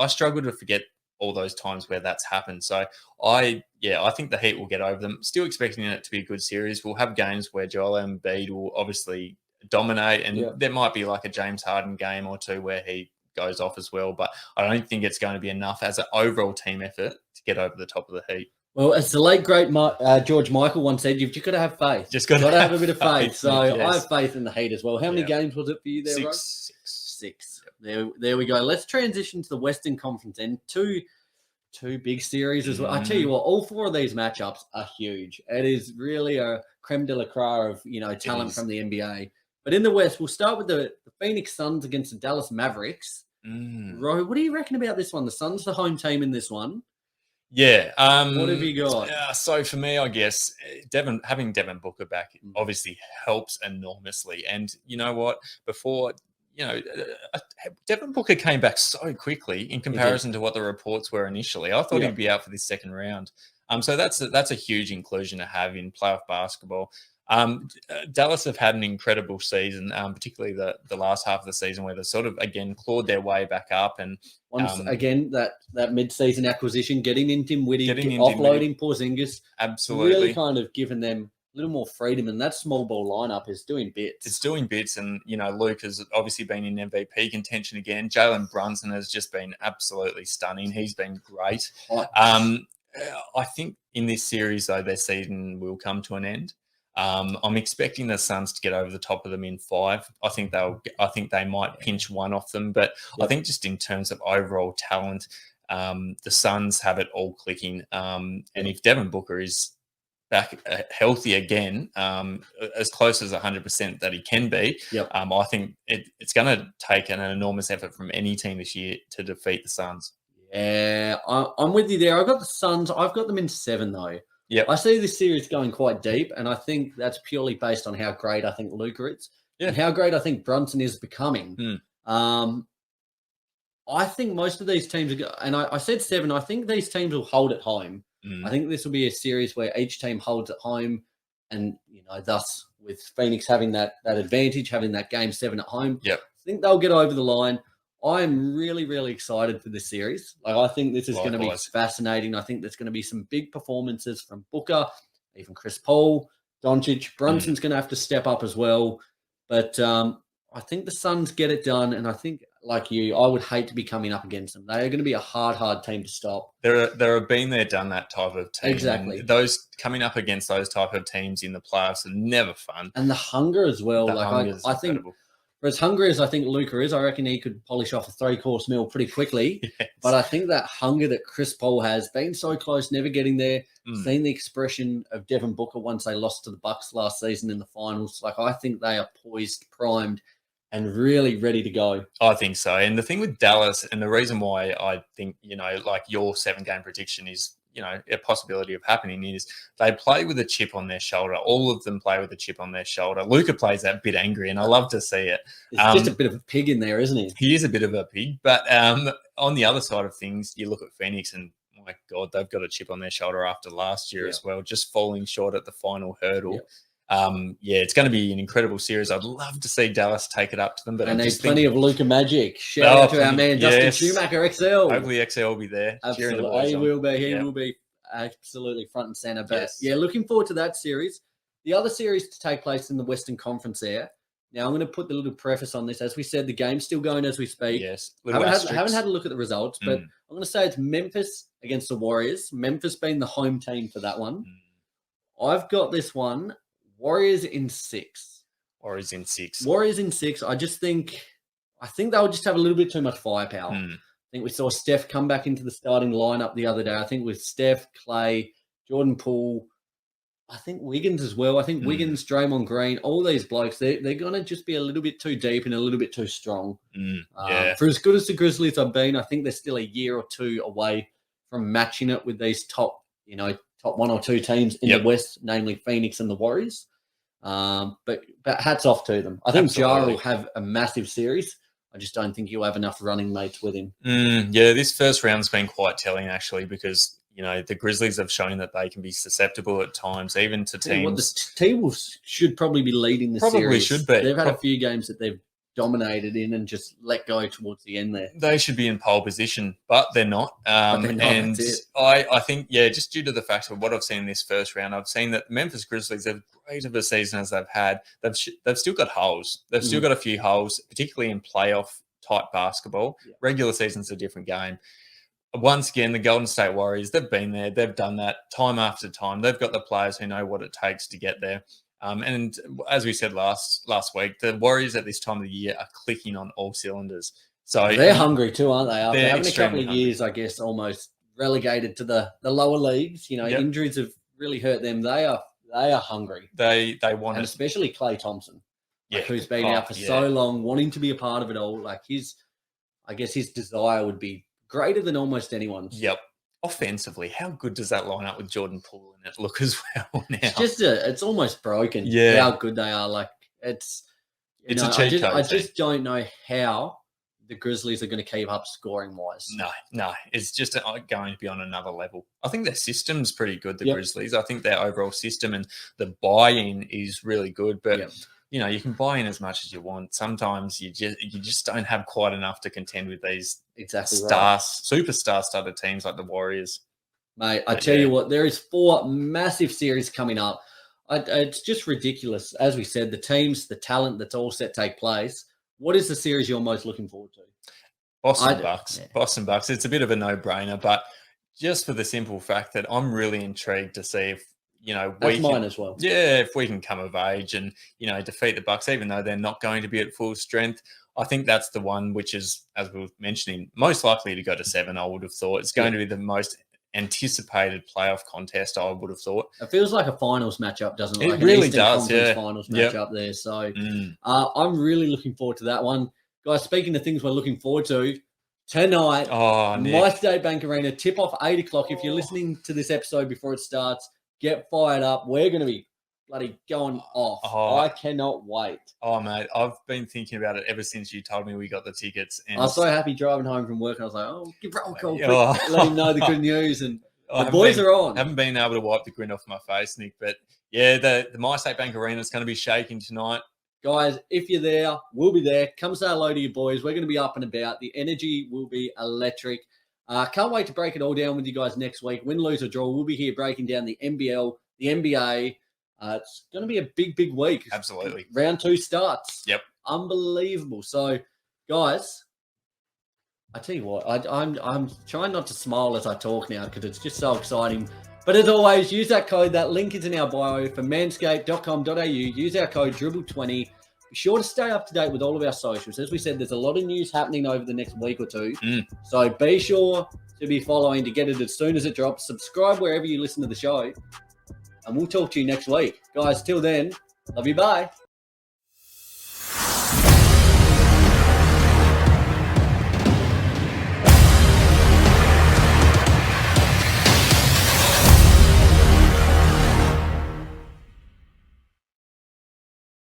Speaker 2: struggle to forget all those times where that's happened. So I think the Heat will get over them. Still expecting it to be a good series. We'll have games where Joel Embiid will obviously dominate, and there might be like a James Harden game or two where he goes off as well. But I don't think it's going to be enough as an overall team effort to get over the top of the Heat.
Speaker 1: Well, as the late, great George Michael once said, you've just got to have faith.
Speaker 2: Just got to
Speaker 1: have a bit of faith. So I have faith in the Heat as well. How many games was it for you there, Rose? Six. There we go. Let's transition to the Western Conference and two big series as well. I tell you what, all four of these matchups are huge. It is really a creme de la creme of talent from the NBA. But in the West, we'll start with the Phoenix Suns against the Dallas Mavericks. Ro, what do you reckon about this one? The Suns, the home team in this one.
Speaker 2: Yeah.
Speaker 1: What have you got?
Speaker 2: So for me, I guess having Devin Booker back obviously helps enormously. And you know what? Before, Devin Booker came back so quickly in comparison to what the reports were initially. I thought he'd be out for this second round. So that's a huge inclusion to have in playoff basketball. Dallas have had an incredible season, particularly the last half of the season, where they sort of again clawed their way back up, and
Speaker 1: once again that mid-season acquisition, getting in Tim Whitty, offloading Porzingis,
Speaker 2: absolutely,
Speaker 1: really kind of given them a little more freedom, and that small ball lineup is doing bits.
Speaker 2: It's doing bits, and Luke has obviously been in MVP contention again. Jalen Brunson has just been absolutely stunning. He's been great. I think in this series, though, their season will come to an end. I'm expecting the Suns to get over the top of them in 5. I think they might pinch one off them, but I think just in terms of overall talent, the Suns have it all clicking. And if Devin Booker is back healthy again, as close as 100% that he can be, I think it's going to take an enormous effort from any team this year to defeat the Suns.
Speaker 1: Yeah, I'm with you there. I've got the Suns. I've got them in 7, though.
Speaker 2: Yeah,
Speaker 1: I see this series going quite deep, and I think that's purely based on how great I think Luka is and how great I think Brunson is becoming. I think most of these teams are, and I said 7. I think these teams will hold at home. I think this will be a series where each team holds at home, and thus with Phoenix having that advantage, having that game 7 at home.
Speaker 2: Yep.
Speaker 1: I think they'll get over the line. I'm really, really excited for this series. I think this is going to be fascinating. I think there's going to be some big performances from Booker, even Chris Paul, Doncic. Brunson's going to have to step up as well. But I think the Suns get it done. And I think, like you, I would hate to be coming up against them. They are going to be a hard team to stop.
Speaker 2: There have been there, done that type of team.
Speaker 1: Exactly.
Speaker 2: And those coming up against those type of teams in the playoffs are never fun.
Speaker 1: And the hunger as well. I think. For as hungry as I think Luka is, I reckon he could polish off a 3-course meal pretty quickly.
Speaker 2: Yes.
Speaker 1: But I think that hunger that Chris Paul has, been so close, never getting there, seeing the expression of Devin Booker once they lost to the Bucks last season in the finals, I think they are poised, primed, and really ready to go.
Speaker 2: I think so. And the thing with Dallas, and the reason why I think, like your 7-game prediction is, a possibility of happening, is they play with a chip on their shoulder. All of them play with a chip on their shoulder. Luka plays that bit angry, and I love to see it.
Speaker 1: He's just a bit of a pig in there, isn't he?
Speaker 2: He is a bit of a pig. But on the other side of things, you look at Phoenix, and my God, they've got a chip on their shoulder after last year as well, just falling short at the final hurdle. It's going to be an incredible series. I'd love to see Dallas take it up to them, but
Speaker 1: and there's plenty of Luka magic. Shout out to our man Justin Schumacher XL.
Speaker 2: Hopefully XL will be there.
Speaker 1: Absolutely, he will be. He will be absolutely front and center. But looking forward to that series. The other series to take place in the Western Conference there. Now I'm going to put the little preface on this. As we said, the game's still going as we speak.
Speaker 2: Yes,
Speaker 1: haven't had a look at the results, but I'm going to say it's Memphis against the Warriors. Memphis being the home team for that one. I've got this one Warriors in 6.
Speaker 2: Warriors in 6.
Speaker 1: Warriors in 6. I think they'll just have a little bit too much firepower. I think we saw Steph come back into the starting lineup the other day. I think with Steph, Clay, Jordan Poole, I think Wiggins as well. I think Wiggins, Draymond Green, all these blokes, they're going to just be a little bit too deep and a little bit too strong. For as good as the Grizzlies have been, I think they're still a year or two away from matching it with these top 1 or 2 teams in the West, namely Phoenix and the Warriors. But hats off to them. I think Ja will have a massive series. I just don't think he'll have enough running mates with him.
Speaker 2: This first round's been quite telling, actually, because the Grizzlies have shown that they can be susceptible at times, even to teams.
Speaker 1: The T-Wolves should probably be leading the series.
Speaker 2: Probably should be.
Speaker 1: They've had a few games that they've dominated in and just let go towards the end there.
Speaker 2: They should be in pole position, but they're not. And I think, just due to the fact of what I've seen in this first round, I've seen that the Memphis Grizzlies, as great of a season as they've had, they've still got holes. They've still got a few holes, particularly in playoff-type basketball. Yeah. Regular season's a different game. Once again, the Golden State Warriors, they've been there. They've done that time after time. They've got the players who know what it takes to get there. And as we said last week, the Warriors at this time of the year are clicking on all cylinders. So
Speaker 1: they're hungry too, aren't they? After having a couple of years, I guess, almost relegated to the lower leagues. Injuries have really hurt them. They are hungry.
Speaker 2: They want
Speaker 1: it. Especially Klay Thompson, who's been out for so long, wanting to be a part of it all. Like his desire would be greater than almost anyone's.
Speaker 2: Yep. Offensively, how good does that line up with Jordan Poole in it look as well now?
Speaker 1: It's almost broken.
Speaker 2: Yeah.
Speaker 1: How good they are. Like it's
Speaker 2: a cheat code.
Speaker 1: I just don't know how the Grizzlies are going to keep up scoring wise.
Speaker 2: No. It's just going to be on another level. I think their system's pretty good, the Grizzlies. I think their overall system and the buy-in is really good, but you can buy in as much as you want. Sometimes you just don't have quite enough to contend with these superstar-studded teams like the Warriors.
Speaker 1: Mate, I tell you what, there is 4 massive series coming up. It's just ridiculous. As we said, the teams, the talent that's all set to take place. What is the series you're most looking forward to?
Speaker 2: Boston Bucks. Yeah. Boston Bucks. It's a bit of a no-brainer, but just for the simple fact that I'm really intrigued to see if
Speaker 1: that's mine as well.
Speaker 2: Yeah, if we can come of age and, defeat the Bucks, even though they're not going to be at full strength, I think that's the one which is, as we were mentioning, most likely to go to 7, I would have thought. It's going to be the most anticipated playoff contest, I would have thought.
Speaker 1: It feels like a finals matchup, doesn't it?
Speaker 2: It really does,
Speaker 1: finals matchup there. So I'm really looking forward to that one. Guys, speaking of things we're looking forward to, tonight, My State Bank Arena, tip-off 8 o'clock. If you're listening to this episode before it starts, get fired up. We're going to be bloody going off. I cannot wait.
Speaker 2: Oh, mate, I've been thinking about it ever since you told me we got the tickets. And
Speaker 1: I was so happy driving home from work. I was like, give Roll a call, let him know the good news. And the boys are on.
Speaker 2: I haven't been able to wipe the grin off my face, Nick. But, the My State Bank Arena is going to be shaking tonight.
Speaker 1: Guys, if you're there, we'll be there. Come say hello to your boys. We're going to be up and about. The energy will be electric. Can't wait to break it all down with you guys next week. Win, lose, or draw, we'll be here breaking down the NBL, the NBA. It's going to be a big, big week.
Speaker 2: Absolutely.
Speaker 1: Round 2 starts.
Speaker 2: Yep.
Speaker 1: Unbelievable. So, guys, I tell you what, I'm trying not to smile as I talk now because it's just so exciting. But as always, use that code. That link is in our bio for manscaped.com.au. Use our code Dribble20. Be sure to stay up to date with all of our socials. As we said, there's a lot of news happening over the next week or 2. So be sure to be following to get it as soon as it drops. Subscribe wherever you listen to the show. And we'll talk to you next week. Guys, till then, love you, bye.